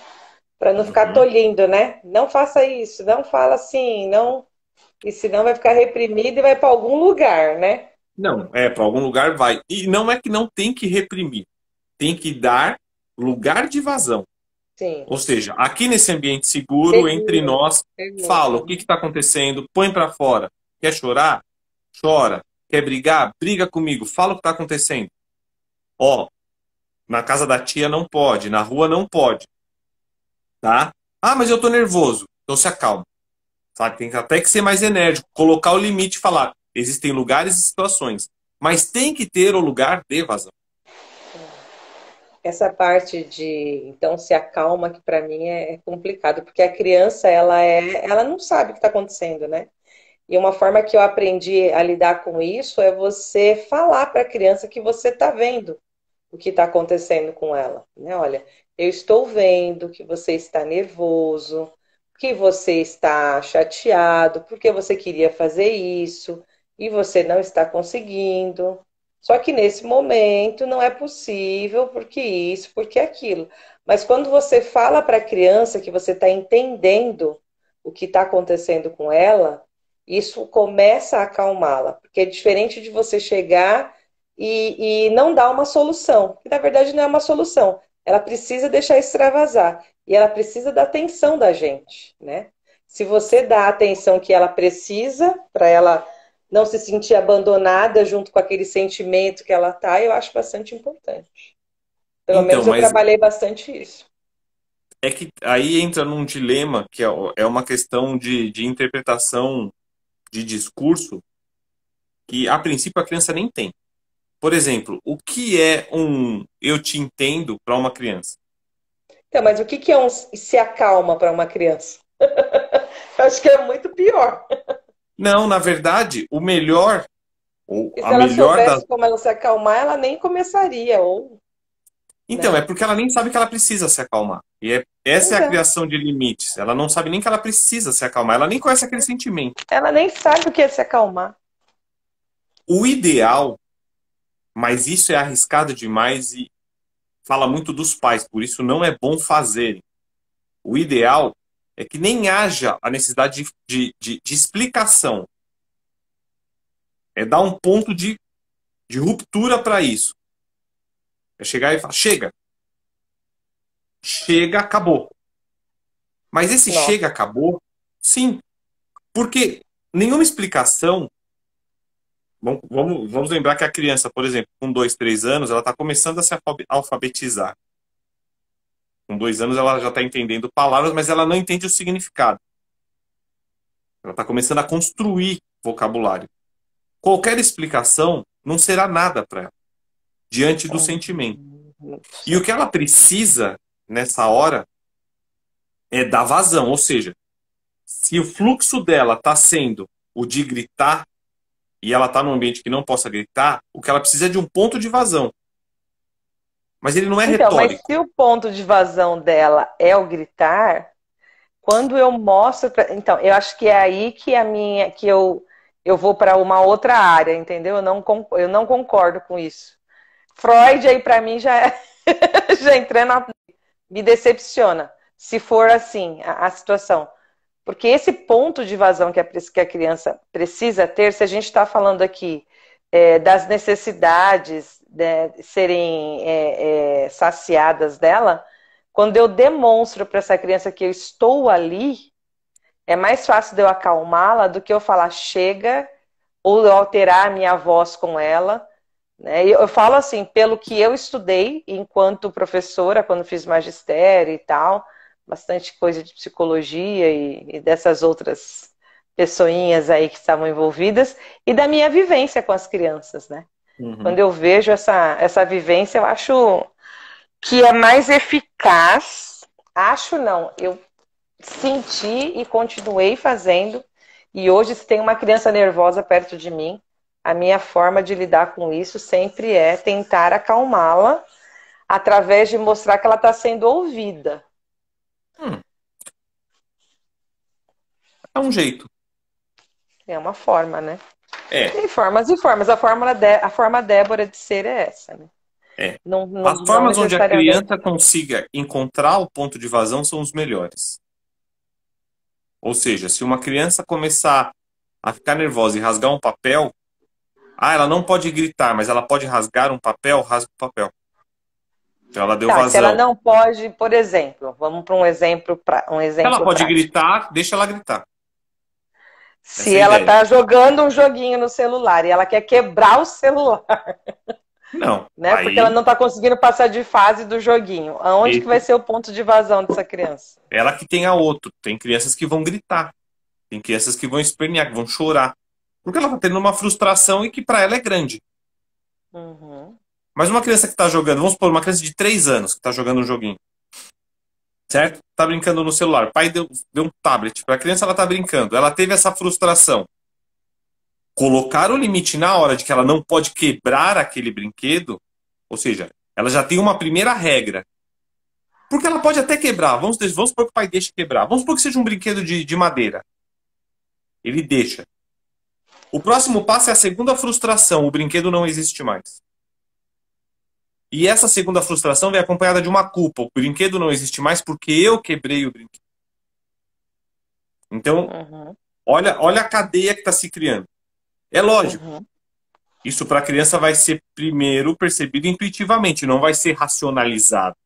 Para não ficar Uhum. tolhindo, né? Não faça isso, não fala assim, não, e senão vai ficar reprimido e vai para algum lugar, né? Não, para algum lugar vai. E não é que não tem que reprimir, tem que dar lugar de vazão. Sim, Ou seja, aqui nesse ambiente seguro, entre seguro, nós, seguro. fala o que está acontecendo, põe para fora. Quer chorar? Chora. Quer brigar? Briga comigo. Fala o que está acontecendo. Ó, na casa da tia não pode, na rua não pode, tá? Ah, mas eu tô nervoso. Então se acalma. Sabe? Tem até que ser mais enérgico, colocar o limite e falar. Existem lugares e situações, mas tem que ter o lugar de vazão. Essa parte de então se acalma que para mim é complicado, porque a criança ela não sabe o que está acontecendo, né? E uma forma que eu aprendi a lidar com isso é você falar para a criança que você está vendo o que está acontecendo com ela, né? Olha, eu estou vendo que você está nervoso, que você está chateado, porque você queria fazer isso e você não está conseguindo. Só que nesse momento não é possível, porque isso, porque aquilo. Mas quando você fala para a criança que você está entendendo o que está acontecendo com ela, isso começa a acalmá-la, porque é diferente de você chegar e não dar uma solução, que na verdade não é uma solução. Ela precisa deixar extravasar e ela precisa da atenção da gente, né? Se você dá a atenção que ela precisa, para ela não se sentir abandonada junto com aquele sentimento que ela tá, eu acho bastante importante. Pelo Então, menos eu mas trabalhei bastante isso. é que aí entra num dilema que é uma questão de interpretação de discurso que, a princípio, a criança nem tem. Por exemplo, o que é um eu te entendo para uma criança? Então, mas o que é um se acalma para uma criança? Eu acho que é muito pior. Não, na verdade, o melhor, ou E a se ela melhor das. soubesse como ela se acalmar, ela nem começaria, ou, Então, é né? porque ela nem sabe que ela precisa se acalmar. Essa é Pois a é. criação de limites. Ela não sabe nem que ela precisa se acalmar. Ela nem conhece aquele sentimento. Ela nem sabe o que é se acalmar. O ideal, mas isso é arriscado demais e fala muito dos pais, por isso não é bom fazer. O ideal é que nem haja a necessidade de explicação. É dar um ponto de ruptura para isso. É chegar e falar, chega. chega, acabou. Mas esse Nossa. chega, acabou, sim, porque nenhuma explicação. Vamos lembrar que a criança, por exemplo, com 2, 3 anos, ela está começando a se alfabetizar. Com 2 anos, ela já está entendendo palavras, mas ela não entende o significado. Ela está começando a construir vocabulário. Qualquer explicação não será nada para ela, diante do sentimento. E o que ela precisa, nessa hora, é dar vazão. Ou seja, se o fluxo dela está sendo o de gritar, e ela está num ambiente que não possa gritar, o que ela precisa é de um ponto de vazão. Mas ele não é Então, mas retórico. se o ponto de vazão dela é o gritar, quando eu mostro então, eu acho que é aí que eu vou para uma outra área, entendeu? Eu não concordo com isso. Freud aí para mim já já entrando me decepciona, se for assim a situação. Porque esse ponto de vazão que a criança precisa ter, se a gente está falando aqui das necessidades serem saciadas dela, quando eu demonstro para essa criança que eu estou ali, é mais fácil de eu acalmá-la do que eu falar chega ou eu alterar a minha voz com ela. Né? Eu falo assim, pelo que eu estudei enquanto professora, quando fiz magistério e tal, bastante coisa de psicologia e dessas outras pessoinhas aí que estavam envolvidas, e da minha vivência com as crianças, né? Quando Uhum. eu vejo essa vivência, eu acho que é mais eficaz. Acho não, eu senti e continuei fazendo. E hoje, se tem uma criança nervosa perto de mim, a minha forma de lidar com isso sempre é tentar acalmá-la através de mostrar que ela está sendo ouvida. Hum, é um jeito. É uma forma, né? É, Tem formas e formas. A forma Débora de ser é essa, né? é. Não, As não formas onde a necessariamente. criança consiga encontrar o ponto de vazão são os melhores. Ou seja, se uma criança começar a ficar nervosa e rasgar um papel, ela não pode gritar, mas ela pode rasgar um papel, rasga o papel. Então ela deu Tá, se ela vazão. não pode, por exemplo, vamos para um Ela exemplo pode prático. gritar, deixa ela gritar. Essa Se é a ela ideia. está jogando um joguinho no celular e ela quer quebrar o celular, Não, né? Porque ela aí não está conseguindo passar de fase do joguinho. Aonde que vai esse- ser o ponto de vazão dessa criança? ela que tem a outro. Tem crianças que vão gritar, tem crianças que vão espernear, que vão chorar, porque ela está tendo uma frustração e que para ela é grande. Uhum. Mas uma criança que está jogando, vamos supor, uma criança de 3 anos que está jogando um joguinho, certo? Tá brincando no celular. O pai deu um tablet para a criança, ela tá brincando. Ela teve essa frustração. Colocar o limite na hora de que ela não pode quebrar aquele brinquedo, ou seja, ela já tem uma primeira regra. Porque ela pode até quebrar. Vamos supor que o pai deixe quebrar. Vamos supor que seja um brinquedo de madeira. Ele deixa. O próximo passo é a segunda frustração. O brinquedo não existe mais. E essa segunda frustração vem acompanhada de uma culpa. O brinquedo não existe mais porque eu quebrei o brinquedo. Então, Uhum. olha a cadeia que está se criando. É lógico. Uhum. Isso para a criança vai ser primeiro percebido intuitivamente, não vai ser racionalizado.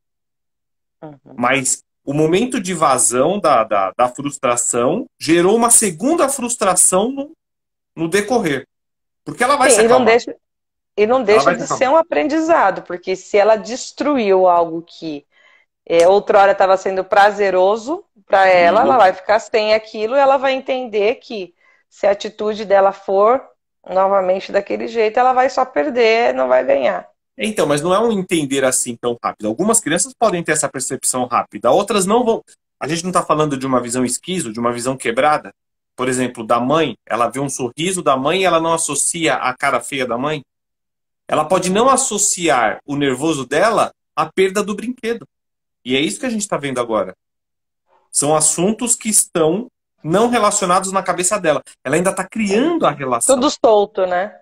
Uhum. Mas o momento de vazão da frustração gerou uma segunda frustração no decorrer. Porque ela vai se Sim, acalmar. e não Ela deixa vai se de ser acalmar. um aprendizado, porque se ela destruiu algo que outrora estava sendo prazeroso para ela, ela E vai ficar sem aquilo e ela vai entender que se a atitude dela for novamente daquele jeito, ela vai só perder, não vai ganhar. então, mas não é um entender assim tão rápido. Algumas crianças podem ter essa percepção rápida, outras não vão. A gente não está falando de uma visão esquizo, de uma visão quebrada. Por exemplo, da mãe, ela vê um sorriso da mãe e ela não associa a cara feia da mãe. Ela pode não associar o nervoso dela à perda do brinquedo. E é isso que a gente está vendo agora. São assuntos que estão não relacionados na cabeça dela. Ela ainda está criando a relação. Tudo solto, né?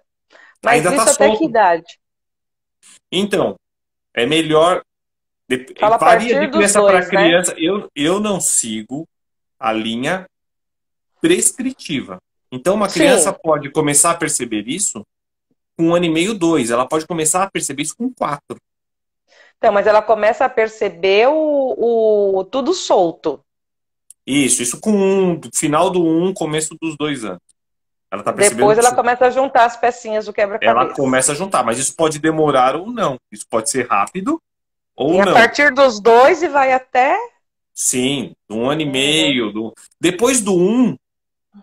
Mas Ainda está isso até que solto. idade? Então, é melhor. Fala a Varia de partir dos criança para 2, né? criança. Eu não sigo a linha prescritiva. Então, uma criança Sim, pode começar a perceber isso com 1 ano e meio, 2. Ela pode começar a perceber isso com 4. Então, mas ela começa a perceber o tudo solto. Isso com final do começo dos 2 anos. Ela está percebendo Depois ela que começa a juntar as pecinhas do ela quebra-cabeça. começa a juntar, mas isso pode demorar ou não. Isso pode ser rápido ou Sim, a não. partir dos 2 e vai até. Sim, do 1 ano e meio. Uhum, Depois do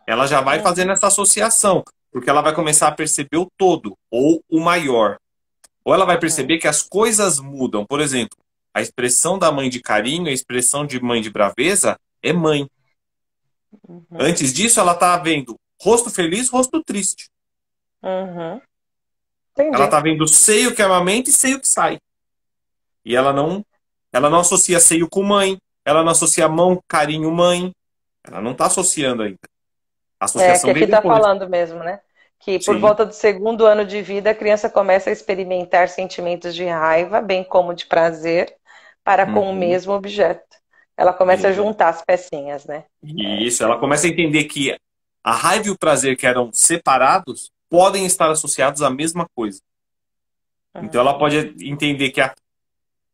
ela já vai fazendo uhum, essa associação, porque ela vai começar a perceber o todo, ou o maior. Ou ela vai uhum, perceber que as coisas mudam. Por exemplo, a expressão da mãe de carinho, a expressão de mãe de braveza é mãe. uhum, Antes disso, ela está vendo rosto feliz, rosto triste. uhum. Ela Entendi. está vendo seio que amamenta e seio que sai. E ela não associa seio com mãe, ela não associa mão, carinho, mãe. Ela não está associando ainda. A É, que associação aqui vem está depois. falando mesmo, né? Que por Sim. volta do segundo ano de vida, a criança começa a experimentar sentimentos de raiva, bem como de prazer, para com o Uhum. mesmo objeto. Ela começa a Exato. juntar as pecinhas, né? E isso, ela começa a entender que a raiva e o prazer que eram separados podem estar associados à mesma coisa. Então ela Uhum, pode entender que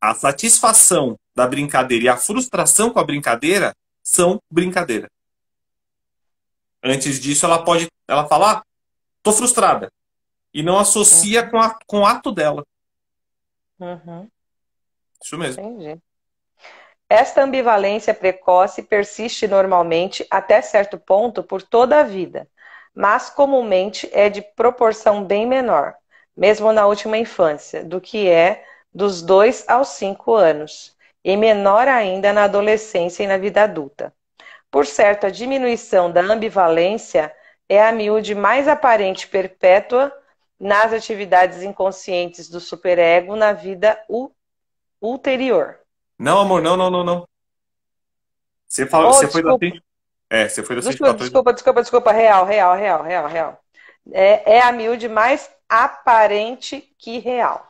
a satisfação da brincadeira e a frustração com a brincadeira são brincadeira. Antes disso, ela fala, tô frustrada. E não associa uhum, com o ato dela. uhum. Isso mesmo. Entendi. Esta ambivalência precoce persiste normalmente até certo ponto por toda a vida, mas comumente é de proporção bem menor, mesmo na última infância, do que é dos 2 aos 5 anos, e menor ainda na adolescência e na vida adulta. Por certo, a diminuição da ambivalência é a miúde mais aparente e perpétua nas atividades inconscientes do superego na vida ulterior. Não, amor, não, não, não, não. Oh, Você foi da desculpa. você foi da Desculpa, 114. desculpa, desculpa, desculpa. Real, real, real, real, real. É a miúde mais aparente que real.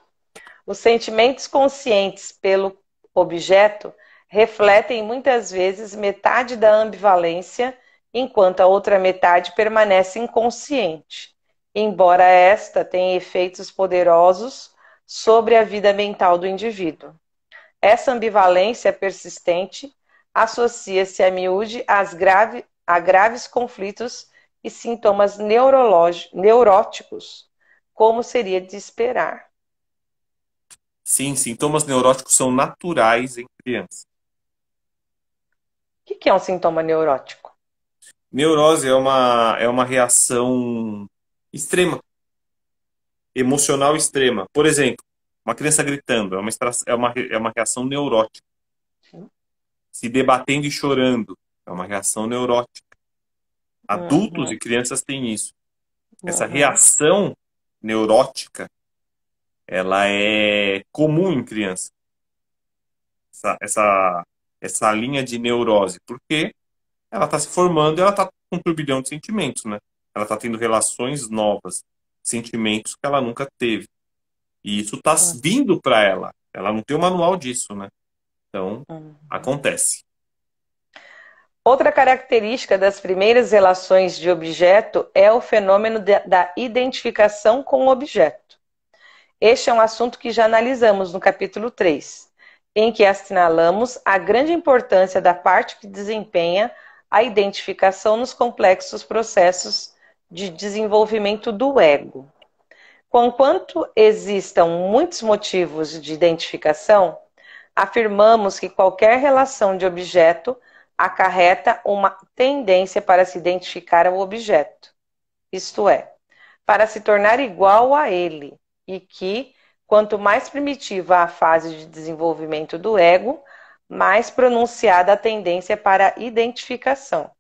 Os sentimentos conscientes pelo objeto refletem muitas vezes metade da ambivalência, enquanto a outra metade permanece inconsciente, embora esta tenha efeitos poderosos sobre a vida mental do indivíduo. Essa ambivalência persistente associa-se a miúde a graves conflitos e sintomas neuróticos, como seria de esperar. Sim, sintomas neuróticos são naturais em crianças. O que é um sintoma neurótico? Neurose é uma reação extrema, emocional extrema. Por exemplo, uma criança gritando é uma reação neurótica. Se debatendo e chorando é uma reação neurótica. Adultos Uhum, e crianças têm isso. Essa uhum, reação neurótica, ela é comum em criança. Essa, essa, essa linha de neurose. Porque ela está se formando e ela está com um turbilhão de sentimentos, né? Ela está tendo relações novas, sentimentos que ela nunca teve. E isso está vindo para ela. Ela não tem o manual disso, né? Então, uhum. acontece. Outra característica das primeiras relações de objeto é o fenômeno da identificação com o objeto. Este é um assunto que já analisamos no capítulo 3, em que assinalamos a grande importância da parte que desempenha a identificação nos complexos processos de desenvolvimento do ego. Conquanto existam muitos motivos de identificação, afirmamos que qualquer relação de objeto acarreta uma tendência para se identificar ao objeto, isto é, para se tornar igual a ele, e que, quanto mais primitiva a fase de desenvolvimento do ego, mais pronunciada a tendência para a identificação.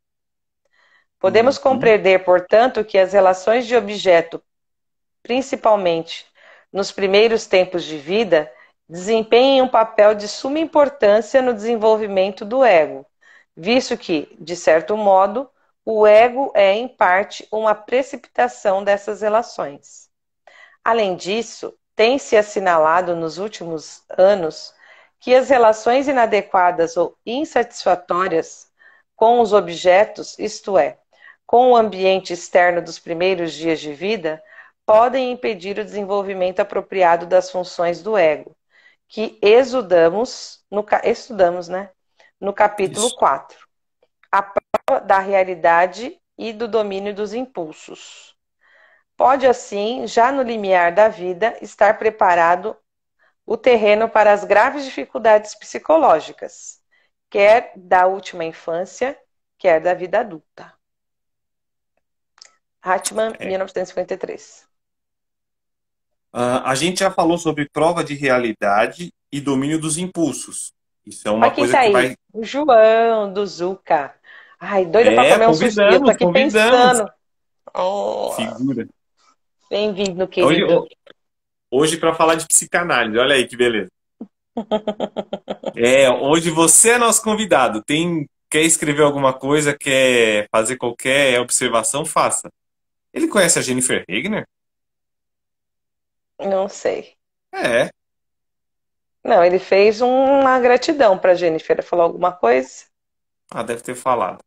Podemos Uhum. compreender, portanto, que as relações de objeto, principalmente nos primeiros tempos de vida, desempenham um papel de suma importância no desenvolvimento do ego, visto que, de certo modo, o ego é, em parte, uma precipitação dessas relações. Além disso, tem-se assinalado nos últimos anos que as relações inadequadas ou insatisfatórias com os objetos, isto é, com o ambiente externo dos primeiros dias de vida, podem impedir o desenvolvimento apropriado das funções do ego, que estudamos, né? No capítulo Isso. 4, a prova da realidade e do domínio dos impulsos. Pode, assim, já no limiar da vida, estar preparado o terreno para as graves dificuldades psicológicas, quer da última infância, quer da vida adulta. Hartmann, É. 1953. A gente já falou sobre prova de realidade e domínio dos impulsos. Isso é Olha uma quem coisa tá que aí. vai. O João, do Zuca. Ai, doida para É, comer um sushi. Eu tô convidamos, aqui convidamos. pensando. Oh, Figura. bem-vindo, Hoje, querido. hoje para falar de psicanálise, olha aí que beleza. É, hoje você é nosso convidado. Quer escrever alguma coisa, quer fazer qualquer observação, faça. Ele conhece a Jennifer Regner? Não sei. É. Não, ele fez uma gratidão para Jennifer. Falou alguma coisa? Ah, deve ter falado.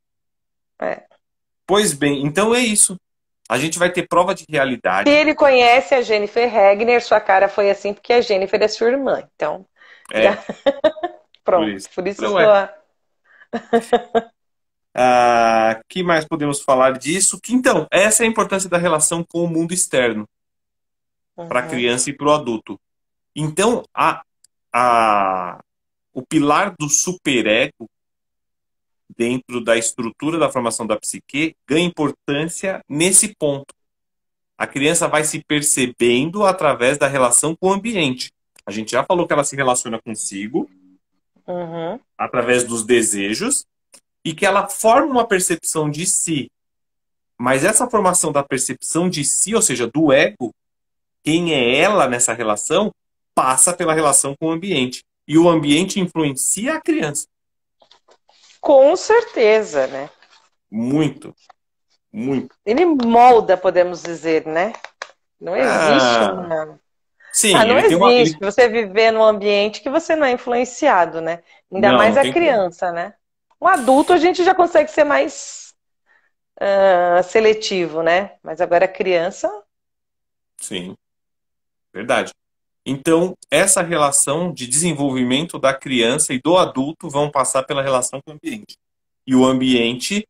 É. Pois bem, então é isso. A gente vai ter prova de Se realidade. ele conhece a Jennifer Regner, sua cara foi assim porque a Jennifer é sua irmã. Então, já É, por pronto. isso. Por isso Falei, ué. sua. Que mais podemos falar disso? Que então, essa é a importância da relação com o mundo externo, para a Uhum, criança e para o adulto. Então, a, o pilar do superego dentro da estrutura da formação da psique ganha importância nesse ponto. A criança vai se percebendo através da relação com o ambiente. A gente já falou que ela se relaciona consigo, uhum, através dos desejos, e que ela forma uma percepção de si. Mas essa formação da percepção de si, ou seja, do ego, quem é ela nessa relação, passa pela relação com o ambiente. E o ambiente influencia a criança. com certeza, né? Muito, muito. Ele molda, podemos dizer, né? Não existe Ah, uma. Ah, sim, não ele tem uma. existe você viver num ambiente que você não é influenciado, né? Ainda Não, mais não a tem como. criança, né? Um adulto a gente já consegue ser mais seletivo, né? Mas agora a criança. Sim, verdade. Então, essa relação de desenvolvimento da criança e do adulto vão passar pela relação com o ambiente. E o ambiente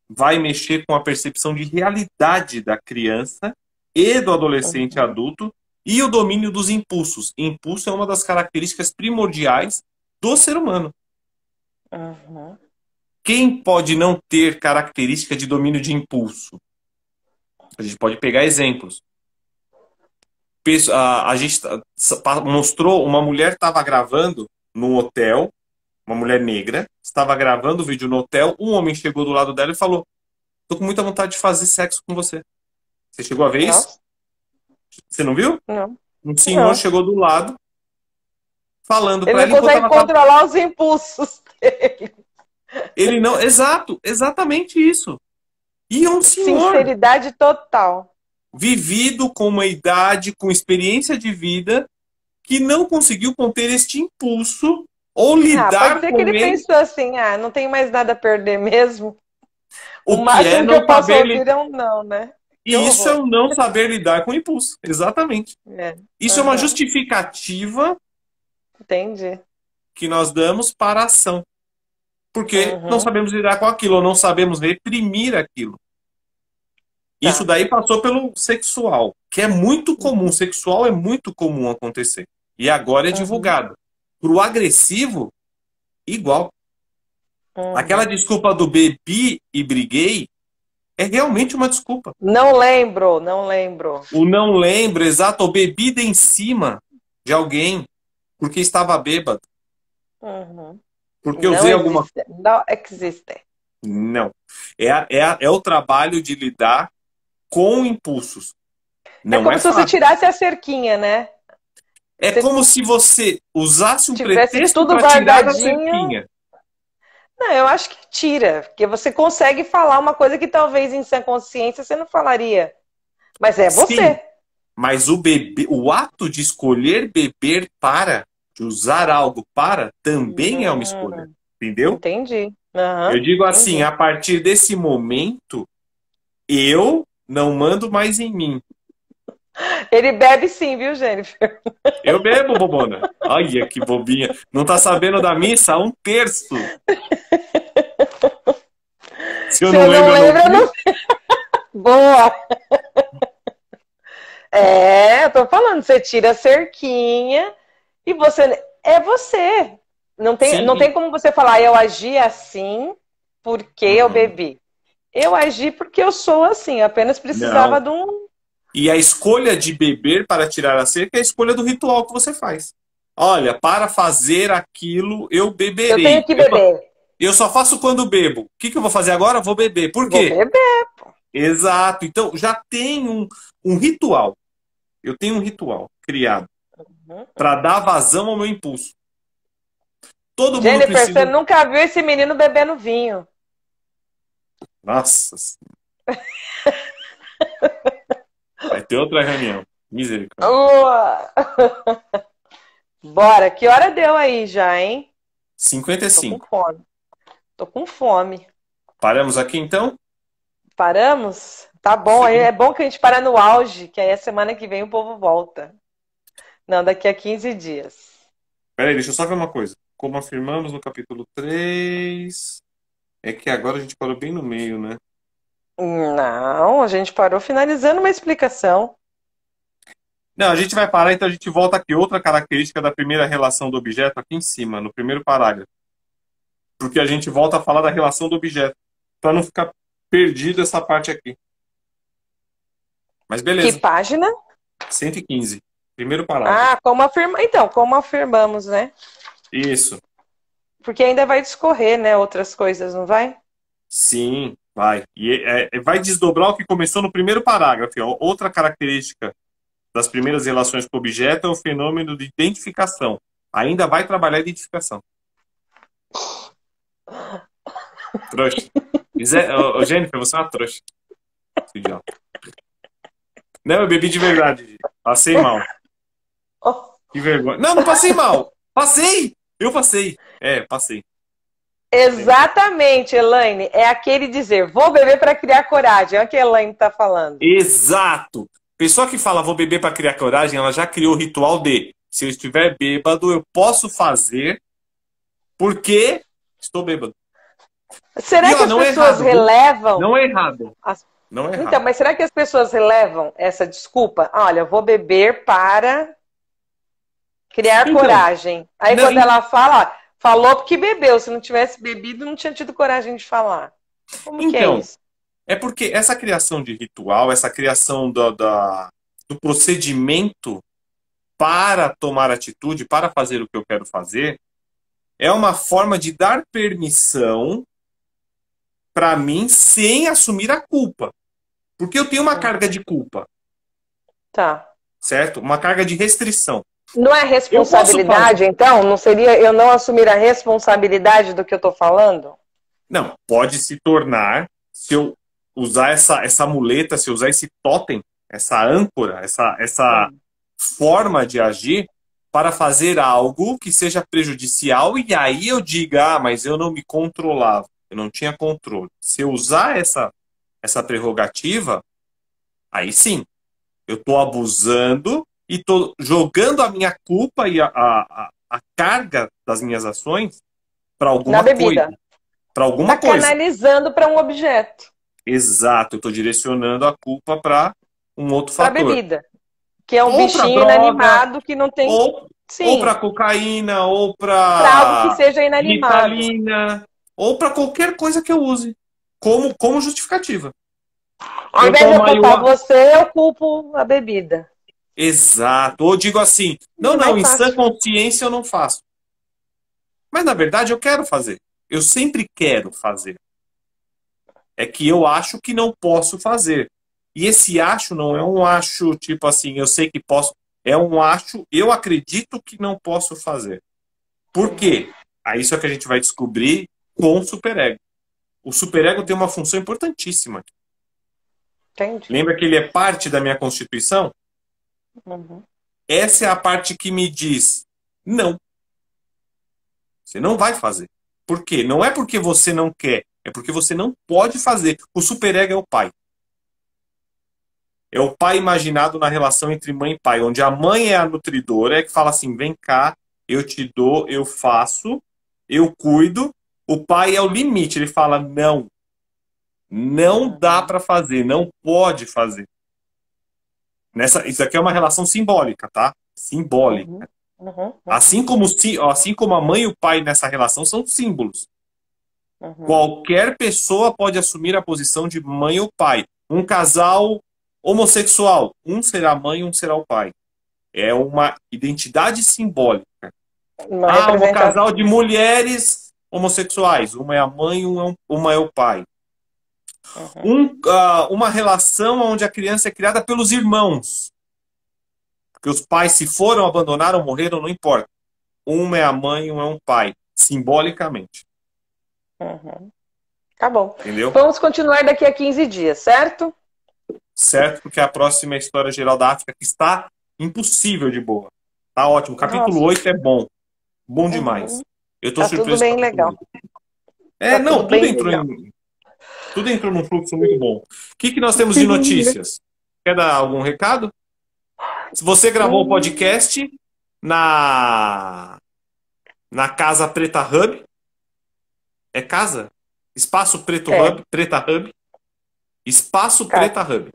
vai mexer com a percepção de realidade da criança e do adolescente e Uhum, adulto e o domínio dos impulsos. Impulso é uma das características primordiais do ser humano. uhum. Quem pode não ter característica de domínio de impulso? A gente pode pegar exemplos. A gente mostrou uma mulher estava gravando num hotel, uma mulher negra, estava gravando o vídeo no hotel, um homem chegou do lado dela e falou: "Tô com muita vontade de fazer sexo com você." Você chegou a ver isso? Nossa, Você não viu? não, Um senhor não. chegou do lado falando Ele para não ela enquanto consegue ela estava. controlar os impulsos dele. Ele não. Exato, exatamente isso. E é um senhor Sinceridade total. vivido com uma idade, com experiência de vida, que não conseguiu conter este impulso ou Ah, pode lidar ser que com ele ele. pensou assim, ah, não tenho mais nada a perder mesmo. O O que é máximo que não eu posso saber ouvir lidar. é um não, né? Que E isso é horror. o não saber lidar com o impulso. Exatamente. É. Isso é uma Aham. justificativa Entendi. que nós damos para a ação. Porque não Uhum. sabemos lidar com aquilo, ou não sabemos reprimir aquilo. Isso Tá. daí passou pelo sexual, que é muito comum. Uhum. Sexual é muito comum acontecer. E agora é Uhum. divulgado. Pro agressivo, igual. Aquela Uhum. desculpa do bebi e briguei é realmente uma desculpa. Não lembro, não lembro. O não lembro exato, ou bebida em cima de alguém porque estava bêbado, Uhum. porque Não usei alguma. existe. Não existe. Não. É o trabalho de lidar com impulsos. É Não é como se você fácil. tirasse a cerquinha, né? É Se como se você usasse um tivesse pretexto tudo para tirar a guardadinho. cerquinha. Não, eu acho que tira, porque você consegue falar uma coisa que talvez em sã consciência você não falaria. Mas é Sim, você. mas o ato de escolher beber para, de usar algo para, também é uma escolha. Hum, Entendeu? entendi. Eu Aham, digo assim, entendi. a partir desse momento, eu não mando mais em mim. Ele bebe sim, viu, Jennifer? Eu bebo, bobona. Olha que bobinha. Não tá sabendo da missa? Um terço. Se eu Se não eu não lembro, eu não lembro, eu vi. não. Boa! É, eu tô falando, você tira a cerquinha e você. É você. Sim. Não tem como você falar, eu agi assim porque eu Uhum. bebi. Eu agi porque eu sou assim, eu apenas precisava Não. de um. E a escolha de beber para tirar a cerca é a escolha do ritual que você faz. Olha, para fazer aquilo, eu Eu tenho beberei. que Eu beber. eu só faço quando bebo. O que que eu vou fazer agora? Vou beber. Por Vou quê? beber. Exato. Então, já tem um ritual. Eu tenho um ritual criado para dar vazão ao meu impulso. Todo mundo Jennifer, você precisa. nunca viu esse menino bebendo vinho. Nossa, vai ter outra reunião. Misericórdia. Ua! Bora, que hora deu aí já, hein? Cinquenta e Tô com cinco. fome. Tô com fome. Paramos aqui então? Paramos? Tá bom, aí Sim. é bom que a gente para no auge, que aí a semana que vem o povo volta. Não, daqui a 15 dias. Peraí, deixa eu só ver uma coisa. Como afirmamos no capítulo 3, é que agora a gente parou bem no meio, né? Não, a gente parou finalizando uma explicação. Não, a gente vai parar, então a gente volta aqui. Outra característica da primeira relação do objeto, aqui em cima, no primeiro parágrafo. Porque a gente volta a falar da relação do objeto, para não ficar perdido essa parte aqui. Mas Que beleza, página? 115, primeiro parágrafo. Ah, como afirma... Então, como afirmamos, né? Isso, Porque ainda vai discorrer, né? Outras coisas, não vai? sim, vai. E vai desdobrar o que começou no primeiro parágrafo. Ó. Outra característica das primeiras relações com o objeto é o fenômeno de identificação. Ainda vai trabalhar a identificação. Trouxa. Ô, Jennifer, você é uma trouxa. Seu idiota. Não, eu bebi de verdade. Gi. Passei mal. Oh, Que vergonha. Não, não passei mal. Passei! Eu passei. É, passei. exatamente, Elaine. É aquele dizer, vou beber para criar coragem. É o que a Elaine está falando. Exato. Pessoa que fala vou beber para criar coragem, ela já criou o ritual de se eu estiver bêbado, eu posso fazer porque estou bêbado. E Será que ó, as não é pessoas errado, viu? relevam Não é errado. as... Não é Então, errado. mas será que as pessoas relevam essa desculpa? Olha, eu vou beber para criar Então, coragem. Aí não, quando ela fala, ó, falou porque bebeu. Se não tivesse bebido, não tinha tido coragem de falar. Como que é então, isso? é porque essa criação de ritual, essa criação do procedimento para tomar atitude, para fazer o que eu quero fazer, é uma forma de dar permissão para mim sem assumir a culpa. Porque eu tenho uma carga Uhum. de culpa, Tá. certo? Uma carga de restrição. Não é Eu posso fazer. responsabilidade, então? Não seria eu não assumir a responsabilidade do que eu tô falando? Não, pode se tornar, se eu usar essa muleta, se eu usar esse totem, essa âncora, essa Hum. forma de agir para fazer algo que seja prejudicial e aí eu diga, ah, mas eu não me controlava, eu não tinha controle. Se eu usar essa prerrogativa, aí sim, eu estou abusando e estou jogando a minha culpa e a carga das minhas ações para Na alguma coisa. bebida. Para Tá alguma coisa. canalizando para um objeto, Exato, eu estou direcionando a culpa para um outro para fator. bebida, que é um Ou para bichinho droga, inanimado que não tem. ou Sim, para cocaína, ou para algo que para seja inanimado. Ritalina, ou para qualquer coisa que eu use como justificativa. Ao Eu invés de eu tomo culpar ayahuasca. você, eu culpo a bebida. Exato. Ou digo assim, não, É não, mais em sã fácil. consciência eu não faço. Mas na verdade eu quero fazer. Eu sempre quero fazer. É que eu acho que não posso fazer. E esse acho não é um acho tipo assim, eu sei que posso. É um acho, eu acredito que não posso fazer. Por Uhum. quê? Aí isso é que a gente vai descobrir com o superego. O superego tem uma função importantíssima. Entendi. Lembra que ele é parte da minha constituição? Uhum. Essa é a parte que me diz: não, você não vai fazer. Por quê? Não é porque você não quer, é porque você não pode fazer. O superego é o pai. é o pai imaginado na relação entre mãe e pai, onde a mãe é a nutridora, é que fala assim, vem cá, eu te dou, eu faço, eu cuido. O pai é o limite, ele fala, não, não dá Uhum, para fazer, não pode fazer. Isso aqui é uma relação simbólica, tá? uhum, Simbólica. uhum, uhum, Assim como a mãe e o pai nessa relação são símbolos. uhum, Qualquer pessoa pode assumir a posição de mãe ou pai. Um casal homossexual, um será mãe, um será o pai. É uma identidade simbólica. uma Ah, um casal representação. de mulheres homossexuais, uma é a mãe, uma é o pai. Uhum, Uma relação onde a criança é criada pelos irmãos. Porque os pais, se foram, abandonaram, morreram, não importa. Uma é a mãe, um é um pai, simbolicamente. uhum. Tá bom. Entendeu? Vamos continuar daqui a 15 dias, certo? Certo? Porque a próxima é a história geral da África, que está impossível de boa. Tá ótimo. Capítulo Nossa. 8 é bom. Bom Uhum. demais. Eu tô Tá tudo surpreso com o bem capítulo legal. 8. Tá tudo Não, tudo bem entrou legal. tudo entrou num fluxo muito bom. O que nós temos de notícias? Quer dar algum recado? Se você gravou o Hum, podcast na, na Casa Preta Hub, é casa? Espaço Preto é, Hub, Preta Hub, Espaço casa. Preta Hub.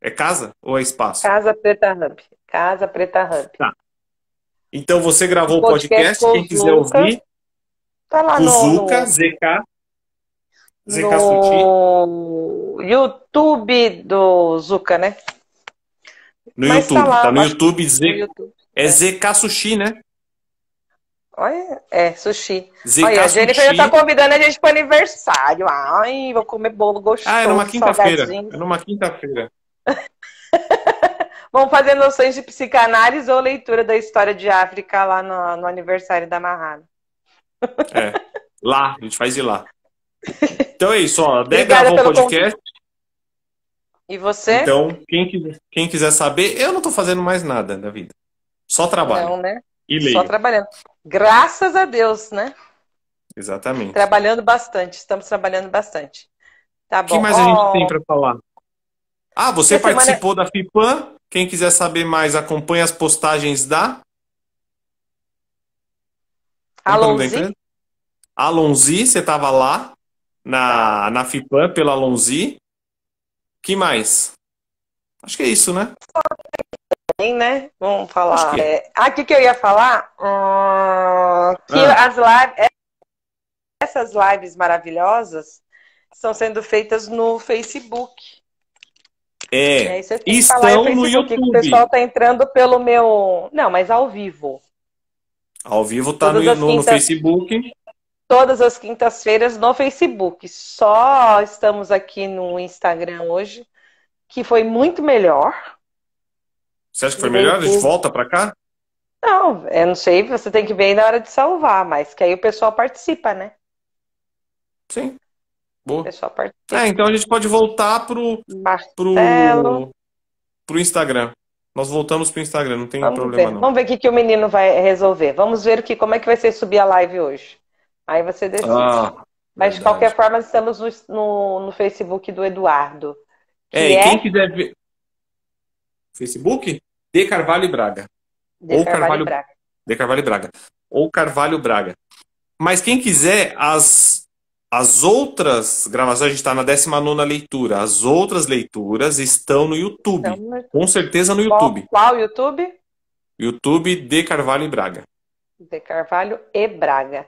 É casa ou é espaço? Casa Preta Hub. Casa Preta Hub. Tá. Então você O gravou o podcast podcast, com o quem quiser Zuca ouvir, tá lá Kuzuka, ZK Sushi, no YouTube do Zuca, né? no Mas tá YouTube. lá, Tá no acho que YouTube, no YouTube. é É. ZK Sushi, né? Olha, é, sushi. Olha, ZK a Jennifer já tá Sushi. convidando a gente pro aniversário. Ai, vou comer bolo Ah, é numa gostoso, quinta-feira. salgadinho. É numa quinta-feira. Vamos fazer noções de psicanálise ou leitura da história de África lá no aniversário da Marrada. É. Lá, a gente faz de lá. Então é isso, ó. A Dé Obrigada gravou o pelo convite. podcast. E você? Então, quem quiser saber, eu não tô fazendo mais nada da vida. Só trabalho. Não, né? E Só leio. trabalhando. Graças a Deus, né? Exatamente. O Trabalhando bastante. Estamos trabalhando bastante. Tá que bom. mais a gente tem Ó, para falar? Ah, que você a semana. participou da FIPAM. Quem quiser saber mais, acompanhe as postagens da. Como que é o nome da Alonzi? empresa? Alonzi, você estava lá Tava. na FIPAM pela Alonzi. Que mais? Acho que é isso, né? Hein, né? Vamos Acho falar. que é. O que que eu ia falar? Que Ah, as lives, essas lives maravilhosas estão sendo feitas no Facebook. E aí vocês têm que falar é estão no Facebook, que o pessoal YouTube. tá entrando pelo meu. Não, mas ao vivo. Ao vivo tá Todas as no quintas, Facebook. todas as quintas-feiras no Facebook. Só estamos aqui no Instagram hoje, que foi muito melhor. Você acha que E foi no melhor? A gente YouTube. volta para cá? Não, eu não sei, você tem que ver aí na hora de salvar, mas que aí o pessoal participa, né? Sim, O boa. pessoal participa. Então a gente pode voltar Marcelo. pro, pro Instagram. Nós voltamos pro Instagram, não tem Vamos problema ver. não. Vamos ver o que, que o menino vai resolver. Vamos ver como é que vai ser subir a live hoje. Aí você decide. Ah, Mas de verdade. qualquer forma, estamos no Facebook do Eduardo, que E quem é quiser ver Facebook, de Carvalho e Braga. de Ou Carvalho e Carvalho, Braga. de Carvalho e Braga. Ou Carvalho Braga. Mas quem quiser, as outras gravações, a gente está na 19ª leitura. As outras leituras estão no Então, YouTube. Com certeza no YouTube. qual YouTube? YouTube de Carvalho e Braga. De Carvalho e Braga.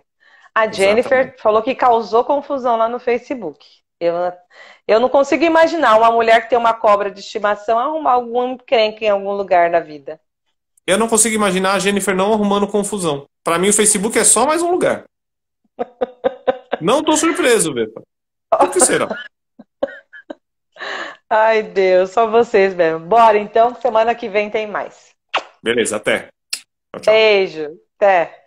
A Jennifer Exatamente. falou que causou confusão lá no Facebook. Eu não consigo imaginar uma mulher que tem uma cobra de estimação arrumar algum encrenca em algum lugar da vida. Eu não consigo imaginar a Jennifer não arrumando confusão. Para mim, o Facebook é só mais um lugar. Não tô surpreso, Vepa. Por que será? Ai, Deus, só vocês mesmo. Bora então, semana que vem tem mais. Beleza, até. Tchau, tchau. Beijo, até.